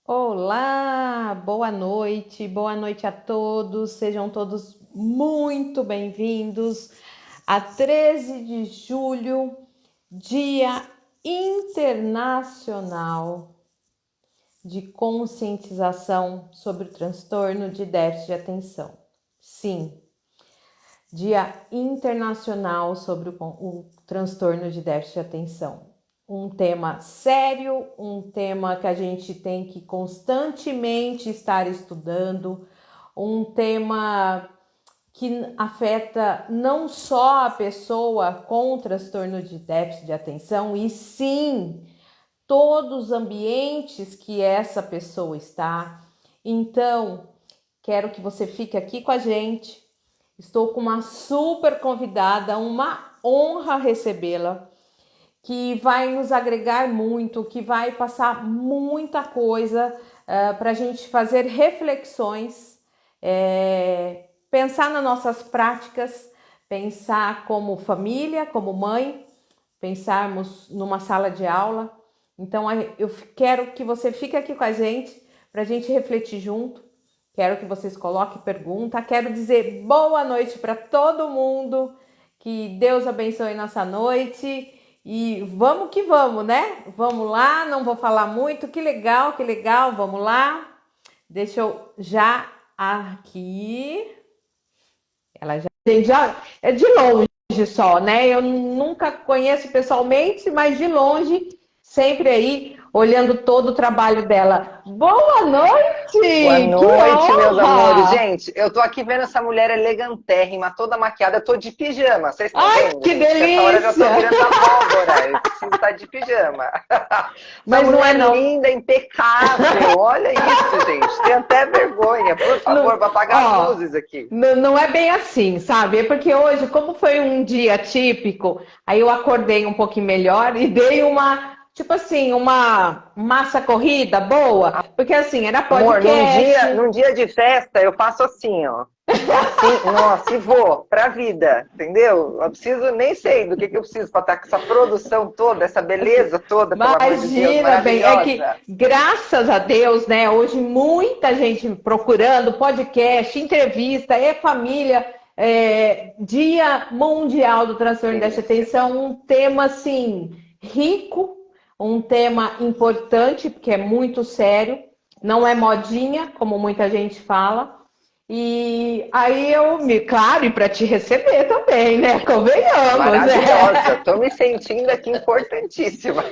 Olá, boa noite a todos, sejam todos muito bem-vindos a 13 de julho, Dia Internacional de Conscientização sobre o Transtorno de Déficit de Atenção. Sim, Dia Internacional sobre o Transtorno de Déficit de Atenção. Um tema sério, um tema que a gente tem que constantemente estar estudando, um tema que afeta não só a pessoa com transtorno de déficit de atenção, e sim todos os ambientes que essa pessoa está. Então, quero que você fique aqui com a gente. Estou com uma super convidada, uma honra recebê-la, que vai nos agregar muito, que vai passar muita coisa para a gente fazer reflexões, pensar nas nossas práticas, pensar como família, como mãe, pensarmos numa sala de aula. Então, eu quero que você fique aqui com a gente para a gente refletir junto. Quero que vocês coloquem pergunta. Quero dizer boa noite para todo mundo. Que Deus abençoe nossa noite. E vamos que vamos, né? Vamos lá, não vou falar muito. Que legal, vamos lá. Deixa eu já aqui. Ela já é de longe só, né? Eu nunca conheço pessoalmente, mas de longe, sempre aí olhando todo o trabalho dela. Boa noite! Boa Que noite, meus amores. honra! Gente, eu tô aqui vendo essa mulher elegantérrima, toda maquiada. Eu tô de pijama. Vocês estão Ai, vendo, que gente? Que essa hora eu já tô delícia! virando abóbora. Eu preciso estar de pijama. Essa Mas não é mulher não. linda, impecável. Olha isso, gente. Tem até vergonha. Por favor, Não, vou apagar as ó, luzes aqui. não é bem assim, sabe? É porque hoje, como foi um dia típico, aí eu acordei um pouquinho melhor e dei uma, tipo assim, uma massa corrida boa, porque assim, era Amor, podcast. num dia de festa, eu faço assim, ó. Assim, nossa, e vou pra vida, entendeu? Eu preciso, nem sei do que eu preciso para estar com essa produção toda, essa beleza toda, pelo amor de Deus, Imagina bem, é que maravilhosa. graças a Deus, né? Hoje muita gente procurando podcast, entrevista, família, Dia Mundial do Transtorno de Delícia. Atenção, um tema assim rico, um tema importante porque é muito sério, não é modinha, como muita gente fala. E aí claro, e para te receber também, né? Convenhamos, Maravilhosa, né? tô me sentindo aqui importantíssima.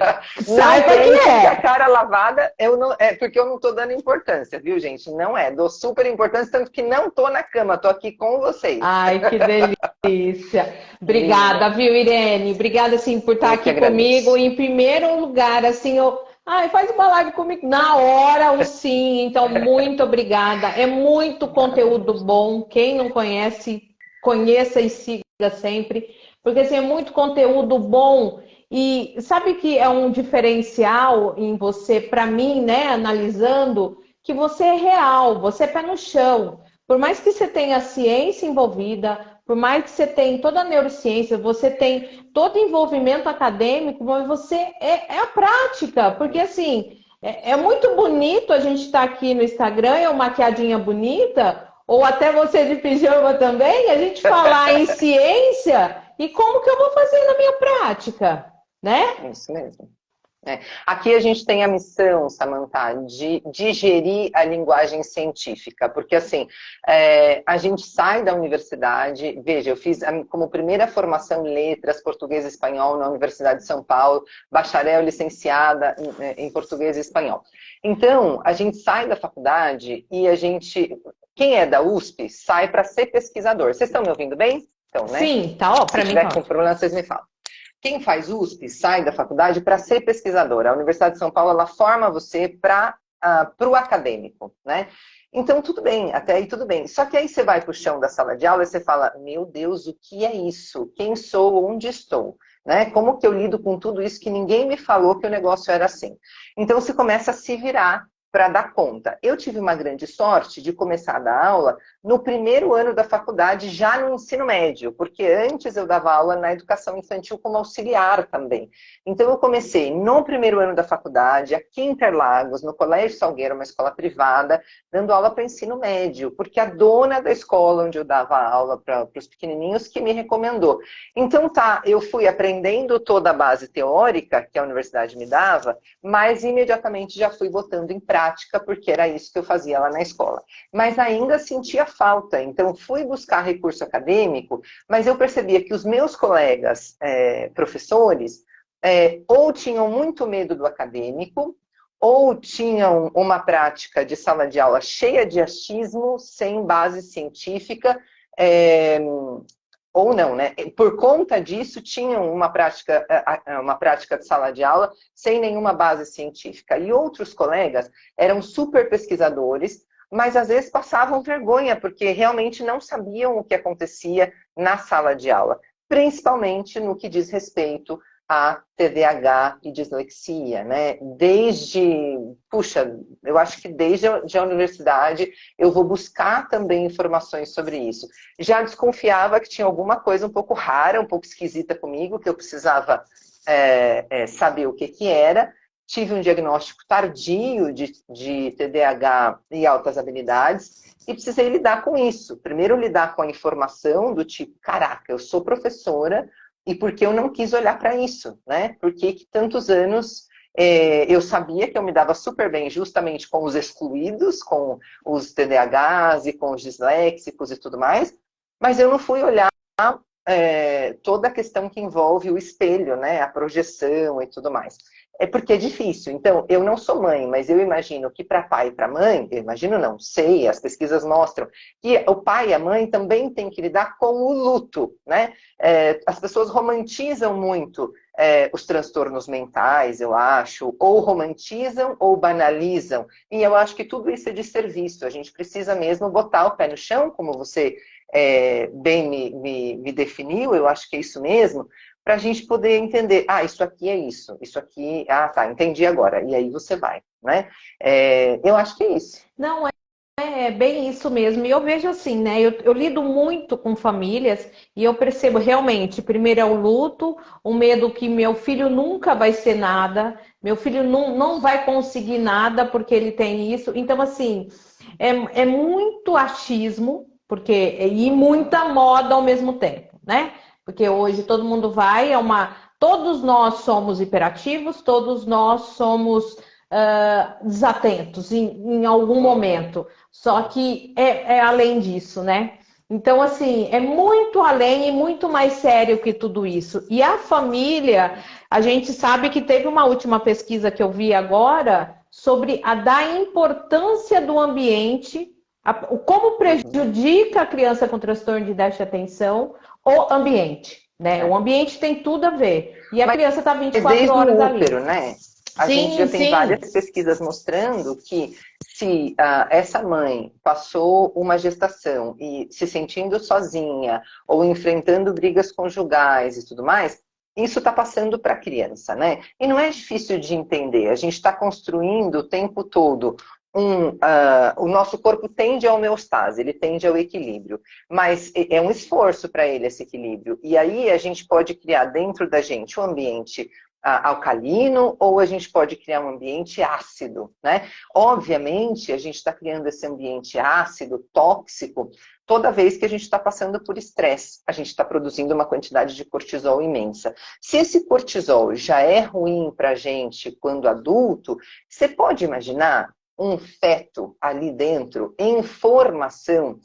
Não Saiba que pense que a é. cara lavada eu não, é porque eu não tô dando importância, viu, gente? Não é, dou super importância, tanto que não tô na cama, tô aqui com vocês. Ai, que delícia. Obrigada, Linda, viu, Irene? Obrigada, assim, por estar eu que aqui comigo. agradeço. Em primeiro lugar, assim, ai, faz uma live comigo. Na hora, o sim. Então, muito obrigada. É muito conteúdo bom. Quem não conhece, conheça e siga sempre. Porque, assim, é muito conteúdo bom. E sabe que é um diferencial em você, para mim, né, analisando, que você é real, você é pé no chão. Por mais que você tenha ciência envolvida, por mais que você tenha toda a neurociência, você tem todo envolvimento acadêmico, mas você é a prática, porque assim, é muito bonito a gente estar aqui no Instagram, é uma maquiadinha bonita, ou até você de pijama também, a gente falar em ciência e como que eu vou fazer na minha prática, né? Isso mesmo. É. Aqui a gente tem a missão, Samantha, de digerir a linguagem científica, porque assim, a gente sai da universidade, veja, eu fiz como primeira formação em letras, português e espanhol na Universidade de São Paulo, bacharel licenciada em português e espanhol. Então, a gente sai da faculdade e quem é da USP, sai para ser pesquisador. Vocês estão me ouvindo bem? Então, né? Sim, tá, ó, Se para mim tiver tá com ótimo. problema, vocês me falam. Quem faz USP sai da faculdade para ser pesquisador. A Universidade de São Paulo ela forma você para o acadêmico, né? Então, tudo bem, até aí tudo bem. Só que aí você vai para o chão da sala de aula e você fala, meu Deus, o que é isso? Quem sou? Onde estou? Né? Como que eu lido com tudo isso que ninguém me falou que o negócio era assim? Então, você começa a se virar para dar conta. Eu tive uma grande sorte de começar a dar aula no primeiro ano da faculdade, já no ensino médio, porque antes eu dava aula na educação infantil como auxiliar também. Então eu comecei no primeiro ano da faculdade, aqui em Interlagos, no Colégio Salgueiro, uma escola privada, dando aula para ensino médio, porque a dona da escola onde eu dava aula para os pequenininhos que me recomendou. Então tá, eu fui aprendendo toda a base teórica que a universidade me dava, mas imediatamente já fui botando em prática, porque era isso que eu fazia lá na escola. Mas ainda sentia falta, então fui buscar recurso acadêmico, mas eu percebia que os meus colegas professores ou tinham muito medo do acadêmico, ou tinham uma prática de sala de aula cheia de achismo, sem base científica, ou não, né? Por conta disso, tinham uma prática de sala de aula sem nenhuma base científica. E outros colegas eram super pesquisadores, mas às vezes passavam vergonha, porque realmente não sabiam o que acontecia na sala de aula, principalmente no que diz respeito a TDAH e dislexia, né? Eu acho que desde a universidade eu vou buscar também informações sobre isso. Já desconfiava que tinha alguma coisa um pouco rara, um pouco esquisita comigo, que eu precisava saber o que era. Tive um diagnóstico tardio de TDAH e altas habilidades e precisei lidar com isso. Primeiro lidar com a informação do tipo, caraca, eu sou professora, e porque eu não quis olhar para isso, né? Porque que tantos anos eu sabia que eu me dava super bem justamente com os excluídos, com os TDAHs e com os disléxicos e tudo mais, mas eu não fui olhar toda a questão que envolve o espelho, né? A projeção e tudo mais. É porque é difícil. Então, eu não sou mãe, mas eu imagino que para pai e para mãe, eu imagino não, sei, as pesquisas mostram que o pai e a mãe também têm que lidar com o luto, né? As pessoas romantizam muito os transtornos mentais, eu acho, ou romantizam ou banalizam. E eu acho que tudo isso é desserviço. A gente precisa mesmo botar o pé no chão, como você bem me definiu, eu acho que é isso mesmo, para a gente poder entender, isso aqui é isso aqui, tá, entendi agora, e aí você vai, né? Eu acho que é isso. Não, é bem isso mesmo. E eu vejo assim, né? Eu lido muito com famílias e eu percebo realmente, primeiro é o luto, o medo que meu filho nunca vai ser nada, meu filho não vai conseguir nada porque ele tem isso. Então, assim, é muito achismo, e muita moda ao mesmo tempo, né? Porque hoje todo mundo vai, todos nós somos hiperativos, todos nós somos desatentos em algum momento. Só que é além disso, né? Então, assim, é muito além e muito mais sério que tudo isso. E a família, a gente sabe que teve uma última pesquisa que eu vi agora sobre da importância do ambiente, como prejudica a criança com transtorno de déficit de atenção, o ambiente, né? O ambiente tem tudo a ver. E a criança está 24 horas ali. Desde o útero, né? A gente já tem várias pesquisas mostrando que se essa mãe passou uma gestação e se sentindo sozinha ou enfrentando brigas conjugais e tudo mais, isso está passando para a criança, né? E não é difícil de entender. A gente está construindo o tempo todo o nosso corpo tende à homeostase, ele tende ao equilíbrio, mas é um esforço para ele esse equilíbrio. E aí a gente pode criar dentro da gente um ambiente alcalino ou a gente pode criar um ambiente ácido, né? Obviamente, a gente está criando esse ambiente ácido, tóxico, toda vez que a gente está passando por estresse. A gente está produzindo uma quantidade de cortisol imensa. Se esse cortisol já é ruim para a gente quando adulto, você pode imaginar um feto ali dentro, em formação,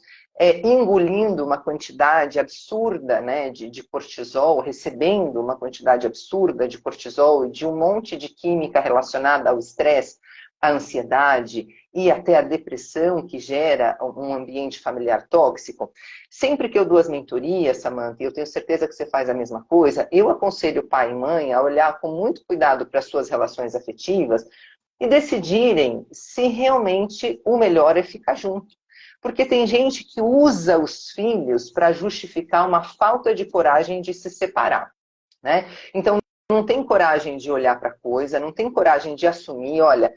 engolindo uma quantidade absurda, né, de cortisol, recebendo uma quantidade absurda de cortisol e de um monte de química relacionada ao estresse, à ansiedade e até à depressão que gera um ambiente familiar tóxico. Sempre que eu dou as mentorias, Samantha, e eu tenho certeza que você faz a mesma coisa, eu aconselho pai e mãe a olhar com muito cuidado para as suas relações afetivas e decidirem se realmente o melhor é ficar junto. Porque tem gente que usa os filhos para justificar uma falta de coragem de se separar, né? Então, não tem coragem de olhar para a coisa, não tem coragem de assumir, olha,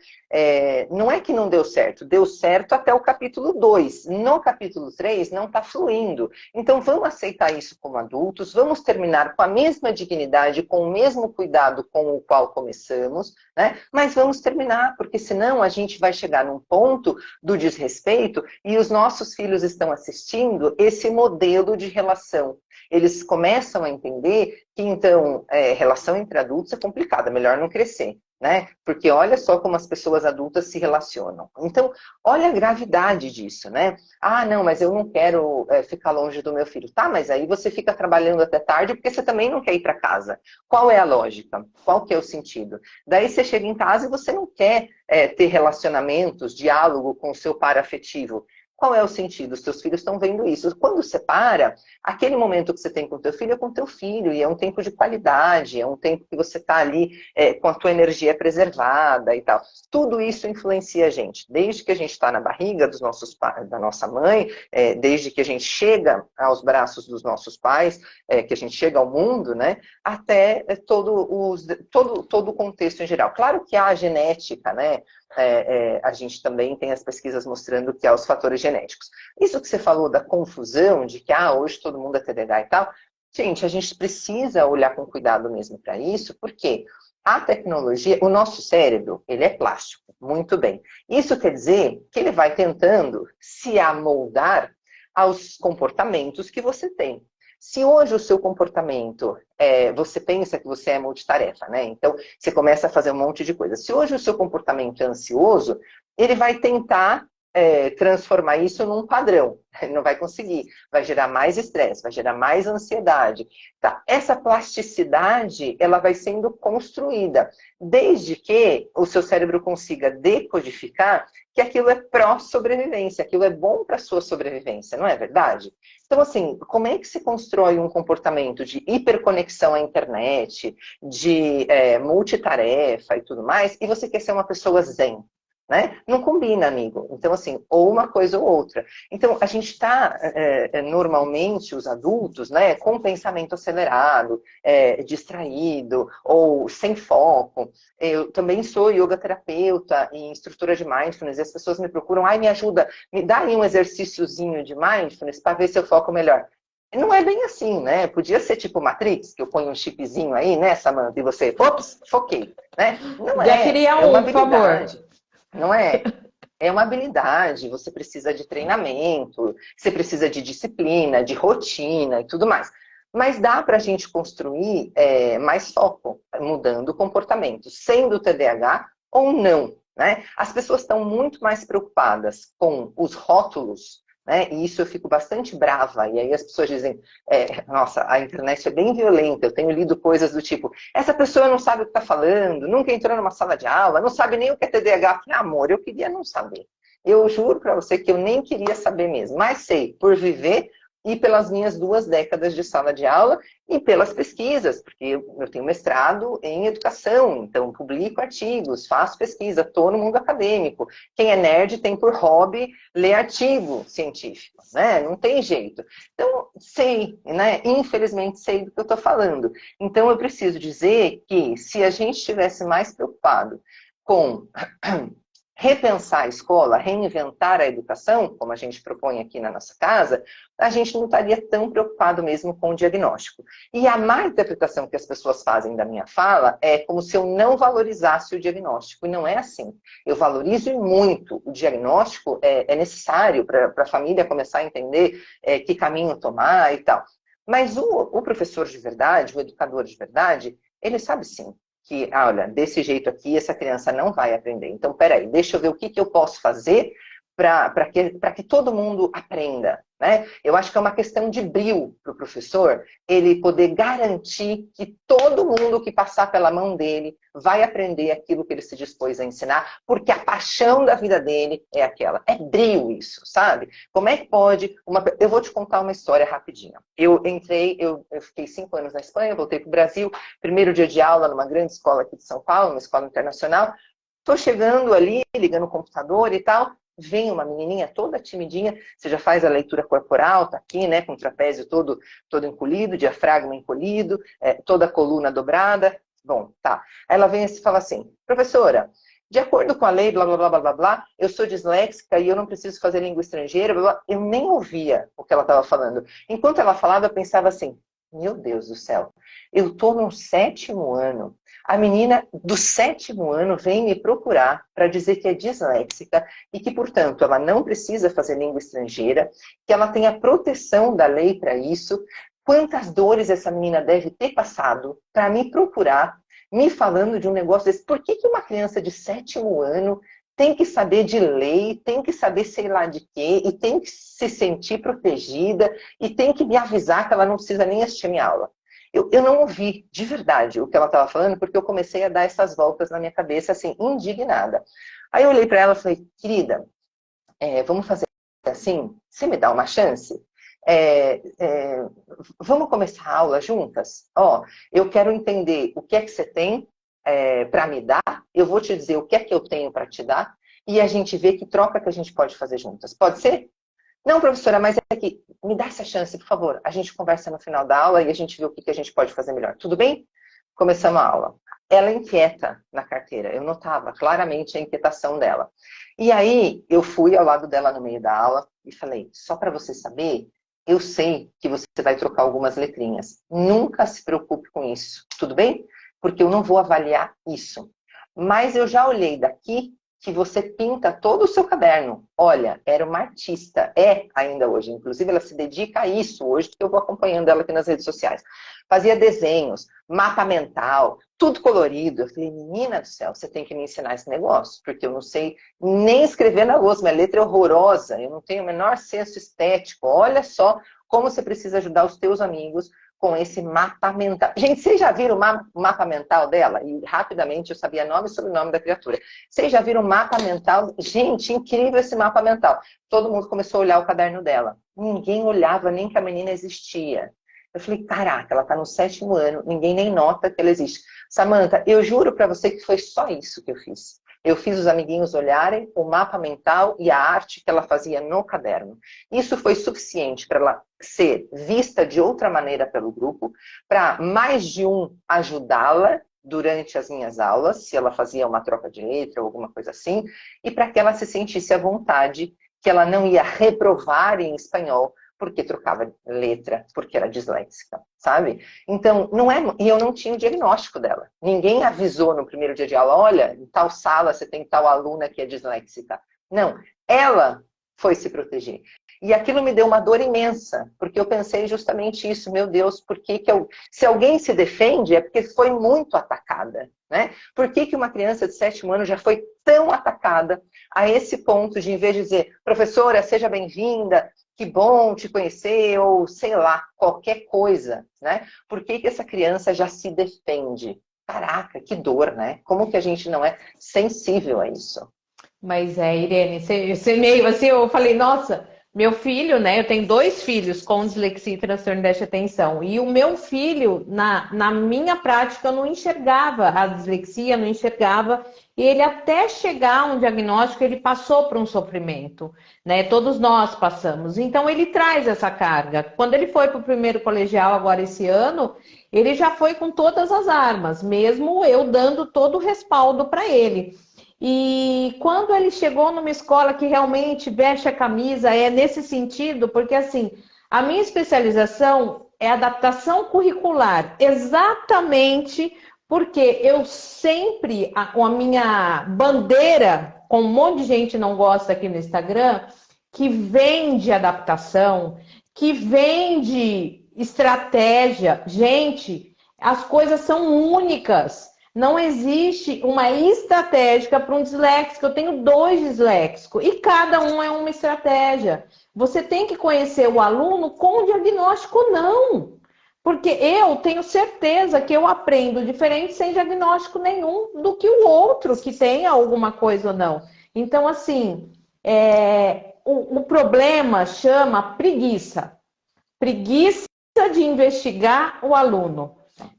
não é que não deu certo até o capítulo 2. No capítulo 3 não está fluindo. Então vamos aceitar isso como adultos, vamos terminar com a mesma dignidade, com o mesmo cuidado com o qual começamos, né? Mas vamos terminar, porque senão a gente vai chegar num ponto do desrespeito e os nossos filhos estão assistindo esse modelo de relação. Eles começam a entender que, então, relação entre adultos é complicada, melhor não crescer, né? Porque olha só como as pessoas adultas se relacionam. Então, olha a gravidade disso, né? Ah, não, mas eu não quero ficar longe do meu filho. Tá, mas aí você fica trabalhando até tarde porque você também não quer ir para casa. Qual é a lógica? Qual que é o sentido? Daí você chega em casa e você não quer ter relacionamentos, diálogo com o seu par afetivo. Qual é o sentido? Os teus filhos estão vendo isso. Quando separa, aquele momento que você tem com o teu filho é com o teu filho, e é um tempo de qualidade, é um tempo que você está ali com a tua energia preservada e tal. Tudo isso influencia a gente, desde que a gente está na barriga dos nossos pais, da nossa mãe, desde que a gente chega aos braços dos nossos pais, que a gente chega ao mundo, né, até todo o contexto em geral. Claro que há a genética, né? A gente também tem as pesquisas mostrando que há os fatores genéticos. Isso que você falou da confusão, de que hoje todo mundo é TDAH e tal, gente, a gente precisa olhar com cuidado mesmo para isso, porque a tecnologia, o nosso cérebro, ele é plástico, muito bem. Isso quer dizer que ele vai tentando se amoldar aos comportamentos que você tem. Se hoje o seu comportamento, você pensa que você é multitarefa, né? Então, você começa a fazer um monte de coisa. Se hoje o seu comportamento é ansioso, ele vai tentar transformar isso num padrão. Ele não vai conseguir. Vai gerar mais estresse, vai gerar mais ansiedade. Tá? Essa plasticidade, ela vai sendo construída, desde que o seu cérebro consiga decodificar que aquilo é pró-sobrevivência, aquilo é bom para a sua sobrevivência, não é verdade? Então, assim, como é que se constrói um comportamento de hiperconexão à internet, de multitarefa e tudo mais, e você quer ser uma pessoa zen? Né? Não combina, amigo. Então, assim, ou uma coisa ou outra. Então, a gente está, normalmente, os adultos, né, com pensamento acelerado, distraído, ou sem foco. Eu também sou yoga terapeuta e instrutora de mindfulness, e as pessoas me procuram, me ajuda, me dá aí um exercíciozinho de mindfulness para ver se eu foco melhor. Não é bem assim, né? Podia ser tipo Matrix, que eu ponho um chipzinho aí, né, Samantha? E você, ops, foquei, né? Não Já queria é uma por favor. habilidade. Não é? É uma habilidade, você precisa de treinamento, você precisa de disciplina, de rotina e tudo mais. Mas dá para a gente construir mais foco, mudando o comportamento, sendo TDAH ou não. Né? As pessoas estão muito mais preocupadas com os rótulos, né? E isso eu fico bastante brava. E aí as pessoas dizem, nossa, a internet é bem violenta, eu tenho lido coisas do tipo, essa pessoa não sabe o que está falando, nunca entrou numa sala de aula, não sabe nem o que é TDAH. Amor, eu queria não saber. Eu juro para você que eu nem queria saber mesmo, mas sei, por viver e pelas minhas 2 décadas de sala de aula e pelas pesquisas, porque eu tenho mestrado em educação, então publico artigos, faço pesquisa, estou no mundo acadêmico. Quem é nerd tem por hobby ler artigo científico, né? Não tem jeito. Então, sei, né? Infelizmente sei do que eu estou falando. Então, eu preciso dizer que se a gente estivesse mais preocupado com repensar a escola, reinventar a educação, como a gente propõe aqui na nossa casa, a gente não estaria tão preocupado mesmo com o diagnóstico. E a má interpretação que as pessoas fazem da minha fala é como se eu não valorizasse o diagnóstico, e não é assim. Eu valorizo muito o diagnóstico, é necessário para a família começar a entender que caminho tomar e tal. Mas o professor de verdade, o educador de verdade, ele sabe sim que, olha, desse jeito aqui, essa criança não vai aprender. Então, peraí, deixa eu ver o que eu posso fazer para que todo mundo aprenda. Né? Eu acho que é uma questão de brio para o professor, ele poder garantir que todo mundo que passar pela mão dele vai aprender aquilo que ele se dispôs a ensinar, porque a paixão da vida dele é aquela. É brio isso, sabe? Como é que pode... Eu vou te contar uma história rapidinho. Eu fiquei 5 anos na Espanha, voltei para o Brasil, primeiro dia de aula numa grande escola aqui de São Paulo, uma escola internacional. Estou chegando ali, ligando o computador e tal, vem uma menininha toda timidinha, você já faz a leitura corporal, tá aqui, né, com o trapézio todo encolhido, diafragma encolhido, toda a coluna dobrada. Bom, tá. Aí ela vem e fala assim, professora, de acordo com a lei, blá, blá, blá, blá, blá, blá, eu sou disléxica e eu não preciso fazer língua estrangeira, blá, blá. Eu nem ouvia o que ela estava falando. Enquanto ela falava, eu pensava assim, meu Deus do céu, eu estou no 7º ano. A menina do 7º ano vem me procurar para dizer que é disléxica e que, portanto, ela não precisa fazer língua estrangeira, que ela tem a proteção da lei para isso. Quantas dores essa menina deve ter passado para me procurar, me falando de um negócio desse? Por que uma criança de 7º ano tem que saber de lei, tem que saber sei lá de quê, e tem que se sentir protegida, e tem que me avisar que ela não precisa nem assistir minha aula? Eu não ouvi de verdade o que ela estava falando, porque eu comecei a dar essas voltas na minha cabeça, assim, indignada. Aí eu olhei para ela e falei, querida, vamos fazer assim? Você me dá uma chance? Vamos começar a aula juntas? Ó, eu quero entender o que é que você tem para me dar, eu vou te dizer o que é que eu tenho para te dar, e a gente vê que troca que a gente pode fazer juntas. Pode ser? Não, professora, mas é que me dá essa chance, por favor. A gente conversa no final da aula e a gente vê o que a gente pode fazer melhor. Tudo bem? Começamos a aula. Ela inquieta na carteira. Eu notava claramente a inquietação dela. E aí, eu fui ao lado dela no meio da aula e falei, só para você saber, eu sei que você vai trocar algumas letrinhas. Nunca se preocupe com isso. Tudo bem? Porque eu não vou avaliar isso. Mas eu já olhei daqui que você pinta todo o seu caderno. Olha, era uma artista, é ainda hoje. Inclusive, ela se dedica a isso hoje, porque eu vou acompanhando ela aqui nas redes sociais. Fazia desenhos, mapa mental, tudo colorido. Eu falei, menina do céu, você tem que me ensinar esse negócio, porque eu não sei nem escrever na lousa, minha letra é horrorosa, eu não tenho o menor senso estético. Olha só como você precisa ajudar os teus amigos com esse mapa mental. Gente, vocês já viram o mapa mental dela? E rapidamente eu sabia nome e sobrenome da criatura. Vocês já viram o mapa mental? Gente, incrível esse mapa mental. Todo mundo começou a olhar o caderno dela. Ninguém olhava nem que a menina existia. Eu falei, caraca, ela está no 7º ano, ninguém nem nota que ela existe. Samantha, eu juro para você que foi só isso que eu fiz. Eu fiz os amiguinhos olharem o mapa mental e a arte que ela fazia no caderno. Isso foi suficiente para ela ser vista de outra maneira pelo grupo, para mais de um ajudá-la durante as minhas aulas, se ela fazia uma troca de letra ou alguma coisa assim, e para que ela se sentisse à vontade, que ela não ia reprovar em espanhol, porque trocava letra, porque era disléxica, sabe? Então, não é... E eu não tinha o diagnóstico dela. Ninguém avisou no primeiro dia de aula, olha, em tal sala você tem tal aluna que é disléxica. Não, ela foi se proteger. E aquilo me deu uma dor imensa, porque eu pensei justamente isso, meu Deus, por que que eu... Se alguém se defende, é porque foi muito atacada, né? Por que que uma criança de 7º ano já foi tão atacada a esse ponto de, em vez de dizer, professora, seja bem-vinda, que bom te conhecer, ou sei lá, qualquer coisa, né? Por que que essa criança já se defende? Caraca, que dor, né? Como que a gente não é sensível a isso? Mas Irene, você meio assim, eu falei, nossa, meu filho, né? Eu tenho 2 filhos com dislexia e transtorno de déficit de atenção. E o meu filho, na minha prática, eu não enxergava a dislexia, não enxergava. E ele até chegar a um diagnóstico, ele passou por um sofrimento, né? Todos nós passamos. Então ele traz essa carga. Quando ele foi para o primeiro colegial agora esse ano, ele já foi com todas as armas, mesmo eu dando todo o respaldo para ele. E quando ele chegou numa escola que realmente veste a camisa, é nesse sentido, porque assim, a minha especialização é adaptação curricular, exatamente porque eu sempre, a minha bandeira, com um monte de gente não gosta aqui no Instagram, que vende adaptação, que vende estratégia. Gente, as coisas são únicas. Não existe uma estratégia para um disléxico. Eu tenho 2 disléxicos e cada um é uma estratégia. Você tem que conhecer o aluno com o diagnóstico, não. Porque eu tenho certeza que eu aprendo diferente sem diagnóstico nenhum do que o outro que tenha alguma coisa ou não. Então, assim, o problema chama preguiça. Preguiça de investigar o aluno.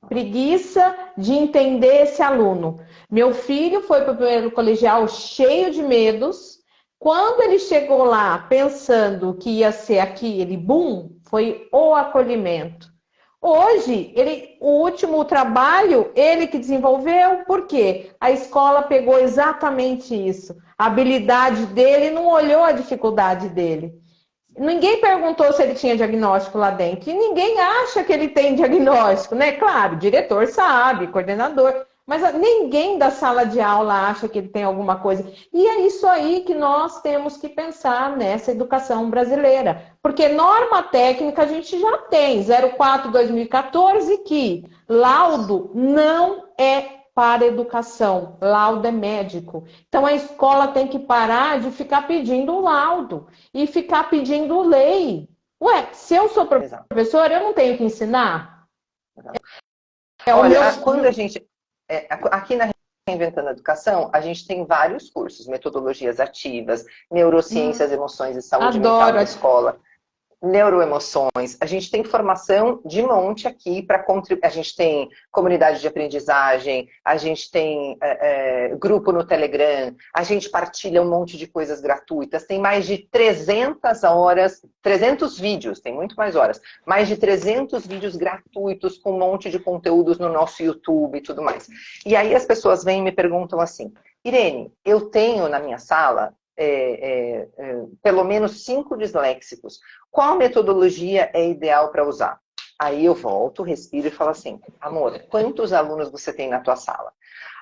Preguiça de entender esse aluno. Meu filho foi para o primeiro colegial cheio de medos. Quando ele chegou lá pensando que ia ser aquele boom, foi o acolhimento. Hoje, o último trabalho, ele que desenvolveu, por quê? A escola pegou exatamente isso. A habilidade dele não olhou a dificuldade dele. Ninguém perguntou se ele tinha diagnóstico lá dentro. E ninguém acha que ele tem diagnóstico, né? Claro, o diretor sabe, coordenador. Mas ninguém da sala de aula acha que ele tem alguma coisa. E é isso aí que nós temos que pensar nessa educação brasileira. Porque norma técnica a gente já tem, 04/2014, que laudo não é para educação, laudo é médico. Então a escola tem que parar de ficar pedindo laudo e ficar pedindo lei. Ué, se eu sou Exato. professora, eu não tenho que ensinar? Olha, quando a gente... aqui na Reinventando a Educação, a gente tem vários cursos, metodologias ativas, neurociências, emoções e saúde mental Adoro. na escola, neuroemoções. A gente tem formação de monte aqui para contribuir. A gente tem comunidade de aprendizagem, a gente tem grupo no Telegram, a gente partilha um monte de coisas gratuitas. Tem mais de 300 horas, 300 vídeos, tem muito mais horas, mais de 300 vídeos gratuitos com um monte de conteúdos no nosso YouTube e tudo mais. E aí as pessoas vêm e me perguntam assim, Irene, eu tenho na minha sala pelo menos 5 disléxicos. Qual metodologia é ideal para usar? Aí eu volto, respiro e falo assim, amor, quantos alunos você tem na tua sala?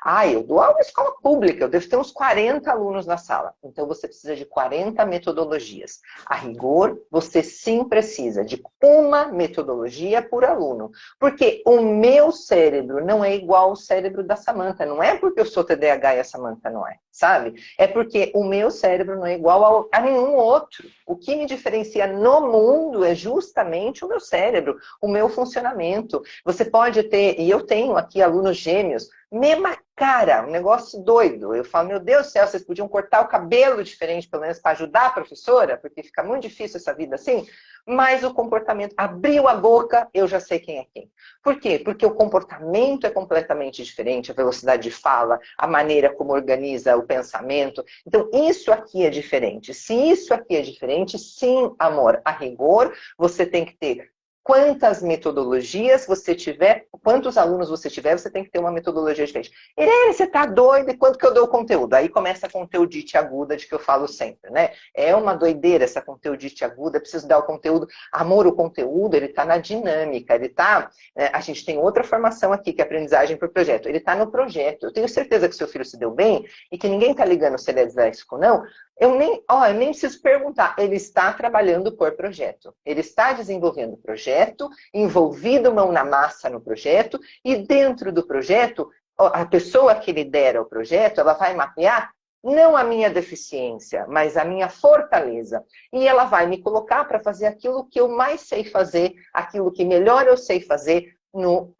Ah, eu dou aula em escola pública, eu devo ter uns 40 alunos na sala. Então você precisa de 40 metodologias. A rigor, você sim precisa de uma metodologia por aluno. Porque o meu cérebro não é igual ao cérebro da Samantha. Não é porque eu sou TDAH e a Samantha não é, sabe? É porque o meu cérebro não é igual a nenhum outro. O que me diferencia no mundo é justamente o meu cérebro, o meu funcionamento. Você pode ter, e eu tenho aqui alunos gêmeos, mesma cara, um negócio doido. Eu falo, meu Deus do céu, vocês podiam cortar o cabelo diferente, pelo menos para ajudar a professora, porque fica muito difícil essa vida assim. Mas o comportamento, abriu a boca, eu já sei quem é quem. Por quê? Porque o comportamento é completamente diferente, a velocidade de fala, a maneira como organiza o pensamento. Então, isso aqui é diferente. Se isso aqui é diferente, sim, amor, a rigor, você tem que ter quantas metodologias você tiver, quantos alunos você tiver, você tem que ter uma metodologia diferente. Irene, você tá doida? E quanto que eu dou o conteúdo? Aí começa a conteudite aguda de que eu falo sempre, né? É uma doideira essa conteudite aguda, preciso dar o conteúdo. Amor, o conteúdo, ele tá na dinâmica, ele tá... a gente tem outra formação aqui, que é aprendizagem por projeto. Ele tá no projeto. Eu tenho certeza que seu filho se deu bem e que ninguém tá ligando se ele é disléxico ou não. Eu nem preciso perguntar. Ele está trabalhando por projeto. Ele está desenvolvendo o projeto, envolvido mão na massa no projeto, e dentro do projeto, a pessoa que lidera o projeto, ela vai mapear não a minha deficiência, mas a minha fortaleza. E ela vai me colocar para fazer aquilo que eu mais sei fazer, aquilo que melhor eu sei fazer no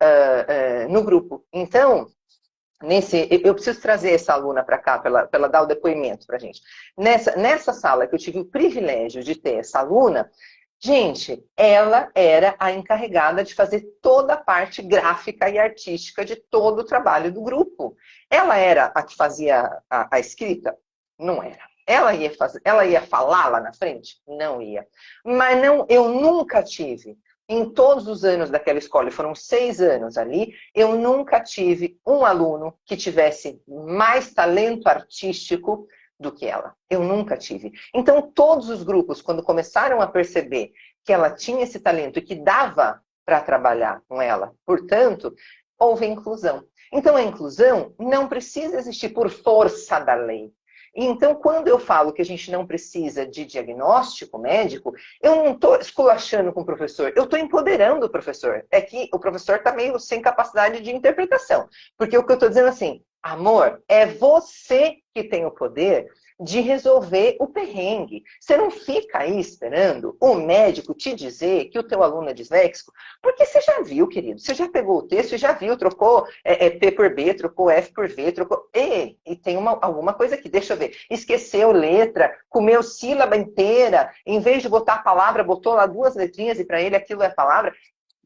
grupo. Então... eu preciso trazer essa aluna para cá, para ela dar o depoimento para a gente. Nessa sala que eu tive o privilégio de ter essa aluna, gente, ela era a encarregada de fazer toda a parte gráfica e artística de todo o trabalho do grupo. Ela era a que fazia a escrita? Não era. Ela ia falar lá na frente? Não ia. Mas eu nunca tive... Em todos os anos daquela escola, e foram 6 anos ali, eu nunca tive um aluno que tivesse mais talento artístico do que ela. Eu nunca tive. Então, todos os grupos, quando começaram a perceber que ela tinha esse talento e que dava para trabalhar com ela, portanto, houve inclusão. Então, a inclusão não precisa existir por força da lei. Então, quando eu falo que a gente não precisa de diagnóstico médico, eu não estou esculachando com o professor, eu estou empoderando o professor. É que o professor está meio sem capacidade de interpretação. Porque o que eu estou dizendo assim, amor, é você que tem o poder de resolver o perrengue. Você não fica aí esperando o médico te dizer que o teu aluno é disléxico, porque você já viu, querido, você já pegou o texto e já viu, trocou P por B, trocou F por V, trocou... E tem alguma coisa aqui, deixa eu ver. Esqueceu letra, comeu sílaba inteira, em vez de botar a palavra, botou lá 2 letrinhas e para ele aquilo é palavra.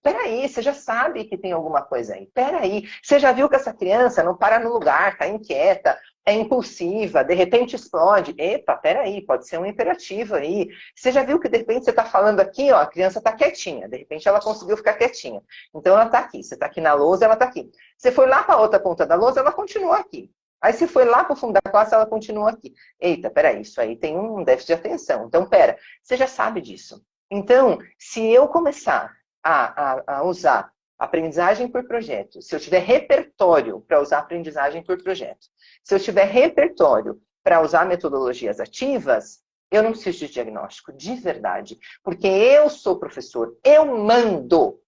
Peraí, você já sabe que tem alguma coisa aí. Peraí, você já viu que essa criança não para no lugar, tá inquieta, é impulsiva, de repente explode. Epa, peraí, pode ser um imperativo aí. Você já viu que de repente você está falando aqui, ó, a criança está quietinha, de repente ela conseguiu ficar quietinha. Então ela está aqui, você está aqui na lousa, ela está aqui. Você foi lá para a outra ponta da lousa, ela continua aqui. Aí você foi lá para o fundo da classe, ela continua aqui. Eita, peraí, isso aí tem um déficit de atenção. Então, pera, você já sabe disso. Então, se eu começar a usar aprendizagem por projeto, se eu tiver repertório para usar aprendizagem por projeto, se eu tiver repertório para usar metodologias ativas, eu não preciso de diagnóstico, de verdade. Porque eu sou professor, eu mando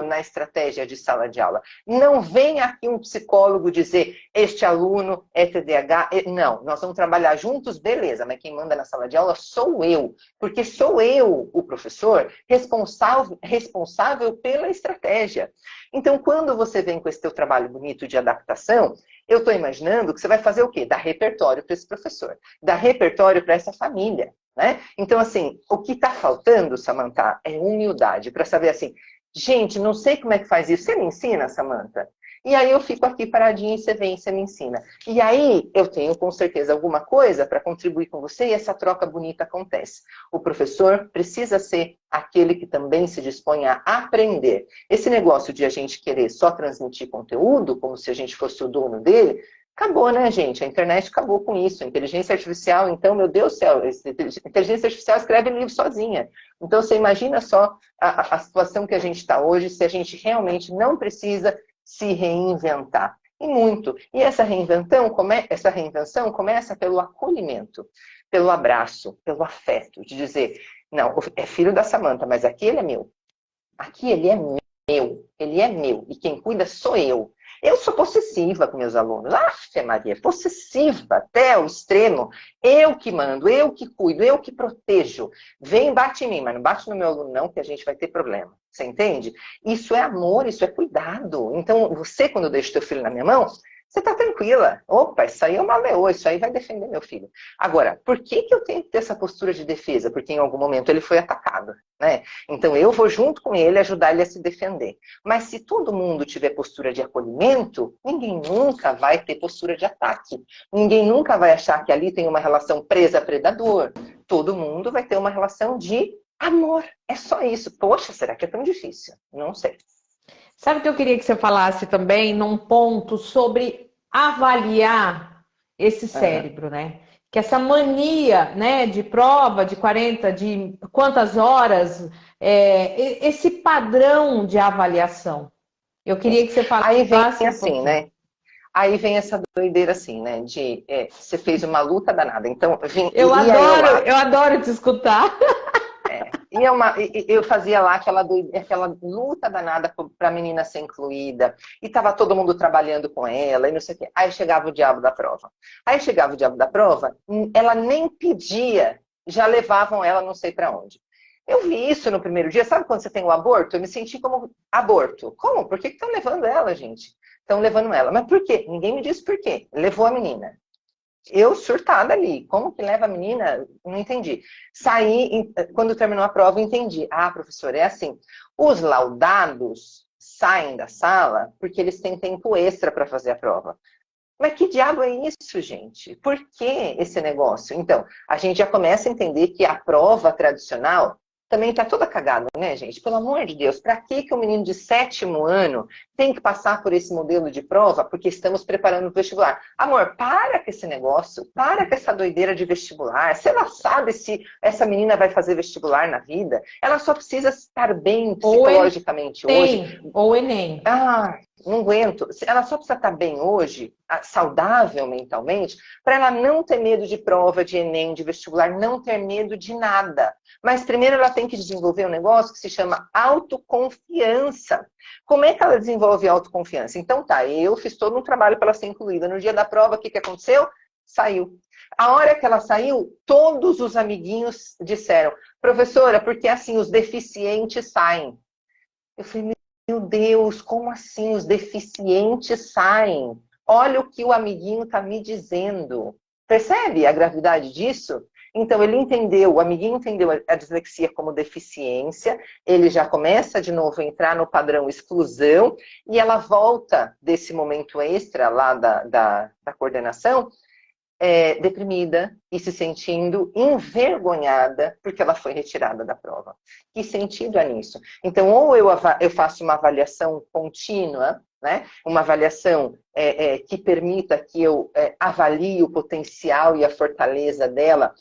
na estratégia de sala de aula. Não vem aqui um psicólogo dizer, este aluno é TDAH. Não, nós vamos trabalhar juntos, beleza, mas quem manda na sala de aula sou eu. Porque sou eu, o professor, responsável pela estratégia. Então, quando você vem com esse teu trabalho bonito de adaptação, eu estou imaginando que você vai fazer o quê? Dar repertório para esse professor, dar repertório para essa família, né? Então, assim, o que está faltando, Samantha, é humildade para saber assim, gente, não sei como é que faz isso, você me ensina, Samantha? E aí eu fico aqui paradinha e você vem e você me ensina. E aí eu tenho com certeza alguma coisa para contribuir com você e essa troca bonita acontece. O professor precisa ser aquele que também se dispõe a aprender. Esse negócio de a gente querer só transmitir conteúdo, como se a gente fosse o dono dele, acabou, né, gente? A internet acabou com isso. A inteligência artificial, então, meu Deus do céu, a inteligência artificial escreve livro sozinha. Então, você imagina só a situação que a gente está hoje, se a gente realmente não precisa se reinventar. E muito. E essa reinvenção começa pelo acolhimento, pelo abraço, pelo afeto, de dizer, não, é filho da Samantha, mas aqui ele é meu. Aqui ele é meu. Ele é meu. E quem cuida sou eu. Eu sou possessiva com meus alunos. Aff, Maria, possessiva até o extremo. Eu que mando, eu que cuido, eu que protejo. Vem, bate em mim, mas não bate no meu aluno não, que a gente vai ter problema. Você entende? Isso é amor, isso é cuidado. Então, você, quando deixa o teu filho na minha mão, você tá tranquila. Opa, isso aí é uma leoa, isso aí vai defender meu filho. Agora, por que eu tenho que ter essa postura de defesa? Porque em algum momento ele foi atacado, né? Então eu vou junto com ele ajudar ele a se defender. Mas se todo mundo tiver postura de acolhimento, ninguém nunca vai ter postura de ataque. Ninguém nunca vai achar que ali tem uma relação presa-predador. Todo mundo vai ter uma relação de amor. É só isso. Poxa, será que é tão difícil? Não sei. Sabe o que eu queria que você falasse também num ponto sobre avaliar esse cérebro, né? Que essa mania, né, de prova, de 40, de quantas horas, esse padrão de avaliação. Eu queria que você falasse Aí vem um assim, pouquinho. né? Aí vem essa doideira assim, né? De você fez uma luta danada. Então, Eu ia eu adoro, lá. eu adoro te escutar. Eu fazia lá aquela luta danada para a menina ser incluída, e estava todo mundo trabalhando com ela, e não sei o quê. Aí chegava o diabo da prova. Aí chegava o diabo da prova, ela nem pedia, já levavam ela não sei para onde. Eu vi isso no primeiro dia, sabe quando você tem o aborto? Eu me senti como aborto. Como? Por que estão levando ela, gente? Estão levando ela. Mas por quê? Ninguém me disse por quê. Levou a menina. Eu surtada ali. Como que leva a menina? Não entendi. Saí, quando terminou a prova, entendi. Ah, professor, é assim. Os laudados saem da sala porque eles têm tempo extra para fazer a prova. Mas que diabo é isso, gente? Por que esse negócio? Então, a gente já começa a entender que a prova tradicional também está toda cagada, né, gente? Pelo amor de Deus, para que o menino de 7º ano tem que passar por esse modelo de prova? Porque estamos preparando o vestibular. Amor, para com esse negócio, para com essa doideira de vestibular. Você lá sabe se essa menina vai fazer vestibular na vida? Ela só precisa estar bem psicologicamente hoje. Ou Enem. Ah, não aguento. Ela só precisa estar bem hoje, saudável mentalmente, para ela não ter medo de prova, de Enem, de vestibular, não ter medo de nada. Mas primeiro ela tem que desenvolver um negócio que se chama autoconfiança. Como é que ela desenvolve autoconfiança? Então tá, eu fiz todo um trabalho para ela ser incluída. No dia da prova, o que aconteceu? Saiu. A hora que ela saiu, todos os amiguinhos disseram, professora, porque assim os deficientes saem. Eu falei, meu Deus, como assim os deficientes saem? Olha o que o amiguinho está me dizendo. Percebe a gravidade disso? Então ele entendeu, o amiguinho entendeu a dislexia como deficiência, ele já começa de novo a entrar no padrão exclusão, e ela volta desse momento extra lá da coordenação, deprimida e se sentindo envergonhada porque ela foi retirada da prova. Que sentido há nisso? Então, ou eu faço uma avaliação contínua, né? Uma avaliação que permita que eu avalie o potencial e a fortaleza dela.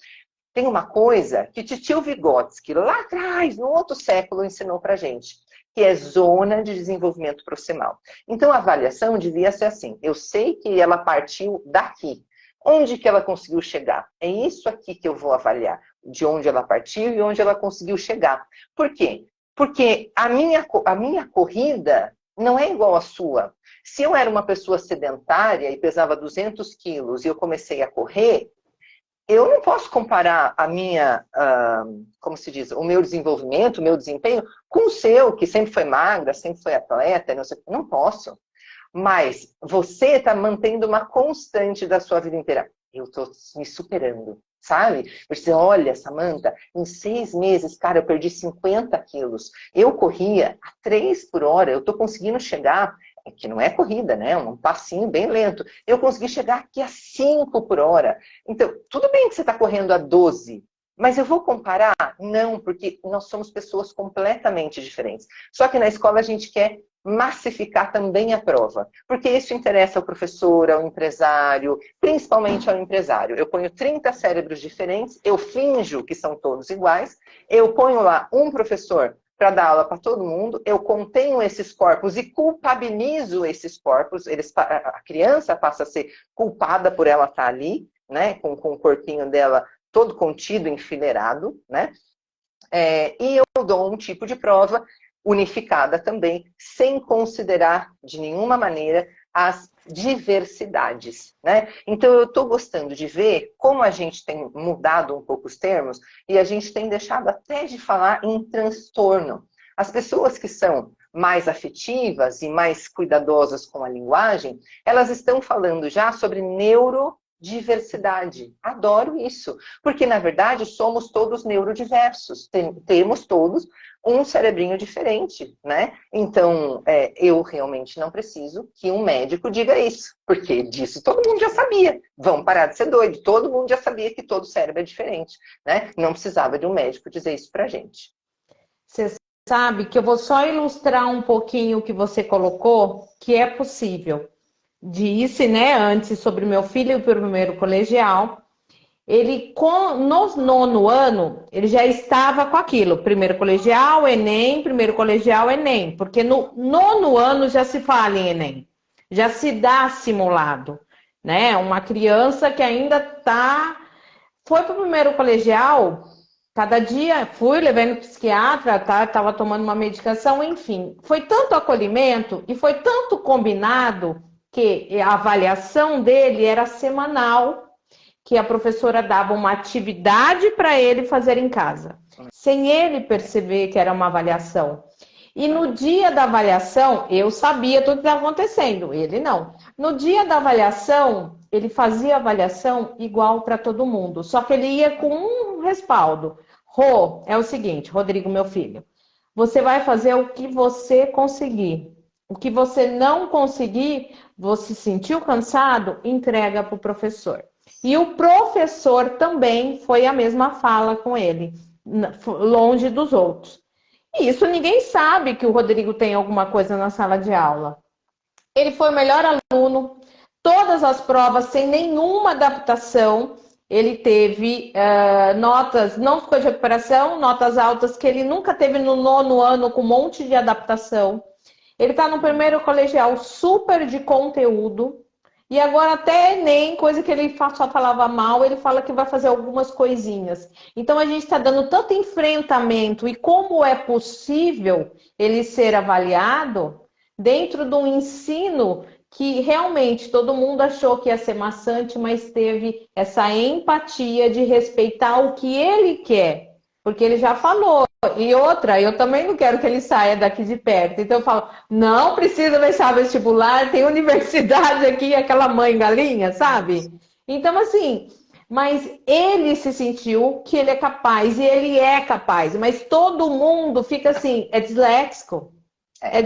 Tem uma coisa que Titio Vygotsky, lá atrás, no outro século, ensinou pra gente, que é zona de desenvolvimento proximal. Então, a avaliação devia ser assim, eu sei que ela partiu daqui. Onde que ela conseguiu chegar? É isso aqui que eu vou avaliar, de onde ela partiu e onde ela conseguiu chegar. Por quê? Porque a minha corrida não é igual à sua. Se eu era uma pessoa sedentária e pesava 200 quilos e eu comecei a correr, eu não posso comparar a minha, como se diz, o meu desenvolvimento, o meu desempenho, com o seu, que sempre foi magra, sempre foi atleta, não posso. Mas você está mantendo uma constante da sua vida inteira. Eu estou me superando, sabe? Você olha, Samantha, em 6 meses, cara, eu perdi 50 quilos. Eu corria a 3 por hora, eu estou conseguindo chegar, que não é corrida, né? Um passinho bem lento. Eu consegui chegar aqui a 5 por hora. Então, tudo bem que você está correndo a 12, mas eu vou comparar? Não, porque nós somos pessoas completamente diferentes. Só que na escola a gente quer massificar também a prova, porque isso interessa ao professor, ao empresário, principalmente ao empresário. Eu ponho 30 cérebros diferentes, eu finjo que são todos iguais, eu ponho lá um professor para dar aula para todo mundo, eu contenho esses corpos e culpabilizo esses corpos, a criança passa a ser culpada por ela estar ali, né, com o corpinho dela todo contido, enfileirado, né? E eu dou um tipo de prova unificada também, sem considerar de nenhuma maneira as diversidades, né? Então eu estou gostando de ver como a gente tem mudado um pouco os termos e a gente tem deixado até de falar em transtorno. As pessoas que são mais afetivas e mais cuidadosas com a linguagem, elas estão falando já sobre neurodiversidade. Adoro isso, porque na verdade somos todos neurodiversos, temos todos um cerebrinho diferente, né? Então, eu realmente não preciso que um médico diga isso, porque disso todo mundo já sabia. Vamos parar de ser doido, todo mundo já sabia que todo cérebro é diferente, né? Não precisava de um médico dizer isso pra gente. Você sabe que eu vou só ilustrar um pouquinho o que você colocou, que é possível. Disse, né, antes sobre meu filho o primeiro colegial, ele no 9º ano, ele já estava com aquilo, primeiro colegial, Enem, primeiro colegial, Enem, porque no 9º ano já se fala em Enem, já se dá simulado, né, uma criança que ainda foi para o primeiro colegial, cada dia fui levando psiquiatra, estava tomando uma medicação, enfim, foi tanto acolhimento e foi tanto combinado que a avaliação dele era semanal, que a professora dava uma atividade para ele fazer em casa, sem ele perceber que era uma avaliação. E no dia da avaliação, eu sabia tudo que estava acontecendo, ele não. No dia da avaliação, ele fazia a avaliação igual para todo mundo, só que ele ia com um respaldo. Rô, é o seguinte, Rodrigo, meu filho, você vai fazer o que você conseguir. O que você não conseguir, você sentiu cansado, entrega para o professor. E o professor também foi a mesma fala com ele, longe dos outros. E isso ninguém sabe que o Rodrigo tem alguma coisa na sala de aula. Ele foi o melhor aluno, todas as provas sem nenhuma adaptação. Ele teve notas, não ficou de recuperação, notas altas que ele nunca teve no 9º ano, com um monte de adaptação. Ele está no primeiro colegial super de conteúdo. E agora até Enem, coisa que ele só falava mal, ele fala que vai fazer algumas coisinhas. Então a gente está dando tanto enfrentamento e como é possível ele ser avaliado dentro de um ensino que realmente todo mundo achou que ia ser maçante, mas teve essa empatia de respeitar o que ele quer. Porque ele já falou. E outra, eu também não quero que ele saia daqui de perto. Então eu falo, não precisa deixar vestibular, tem universidade aqui, aquela mãe galinha, sabe? Então, assim, mas ele se sentiu que ele é capaz, e ele é capaz, mas todo mundo fica assim, é disléxico, é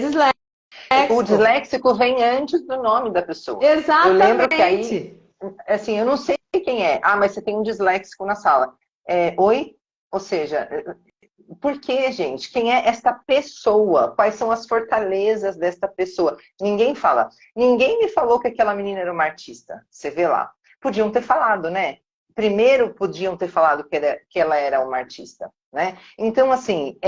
É. O disléxico. disléxico vem antes do nome da pessoa. Eu lembro que aí, Exatamente. assim, eu não sei quem é. Ah, mas você tem um disléxico na sala. Oi? Ou seja, por que, gente? Quem é esta pessoa? Quais são as fortalezas desta pessoa? Ninguém fala. Ninguém me falou que aquela menina era uma artista. Você vê lá. Podiam ter falado, né? Primeiro podiam ter falado que ela era uma artista, né? Então, assim,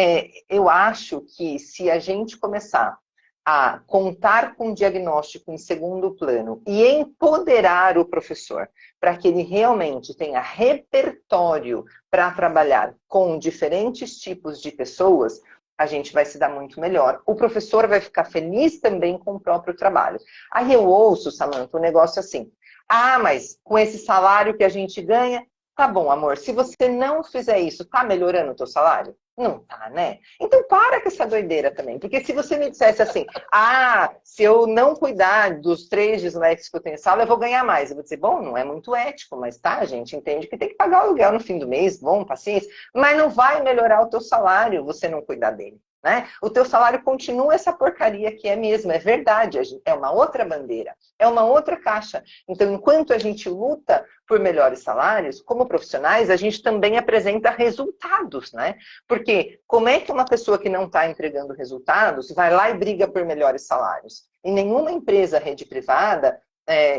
eu acho que se a gente começar a contar com o diagnóstico em segundo plano e empoderar o professor para que ele realmente tenha repertório para trabalhar com diferentes tipos de pessoas, a gente vai se dar muito melhor. O professor vai ficar feliz também com o próprio trabalho. Aí eu ouço, Samantha, um negócio assim: ah, mas com esse salário que a gente ganha, tá bom, amor, se você não fizer isso, tá melhorando o teu salário? Não tá, né? Então para com essa doideira também. Porque se você me dissesse assim, ah, se eu não cuidar dos 3 disléxicos que eu tenho em sala, eu vou ganhar mais. Eu vou dizer, bom, não é muito ético, mas tá, a gente entende que tem que pagar o aluguel no fim do mês, bom, paciência. Mas não vai melhorar o teu salário você não cuidar dele. Né? O teu salário continua essa porcaria que é mesmo, é verdade, é uma outra bandeira, é uma outra caixa. Então, enquanto a gente luta por melhores salários, como profissionais, a gente também apresenta resultados, né? Porque como é que uma pessoa que não está entregando resultados vai lá e briga por melhores salários? Em nenhuma empresa rede privada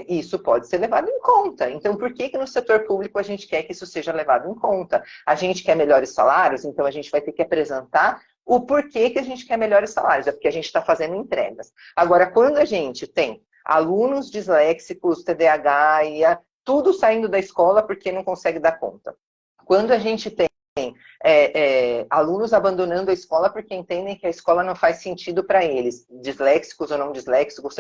isso pode ser levado em conta. Então, por que no setor público a gente quer que isso seja levado em conta? A gente quer melhores salários, então a gente vai ter que apresentar o porquê que a gente quer melhores salários. É porque a gente está fazendo entregas. Agora, quando a gente tem alunos disléxicos, TDAH, tudo saindo da escola porque não consegue dar conta. Quando a gente tem alunos abandonando a escola porque entendem que a escola não faz sentido para eles, disléxicos ou não disléxicos,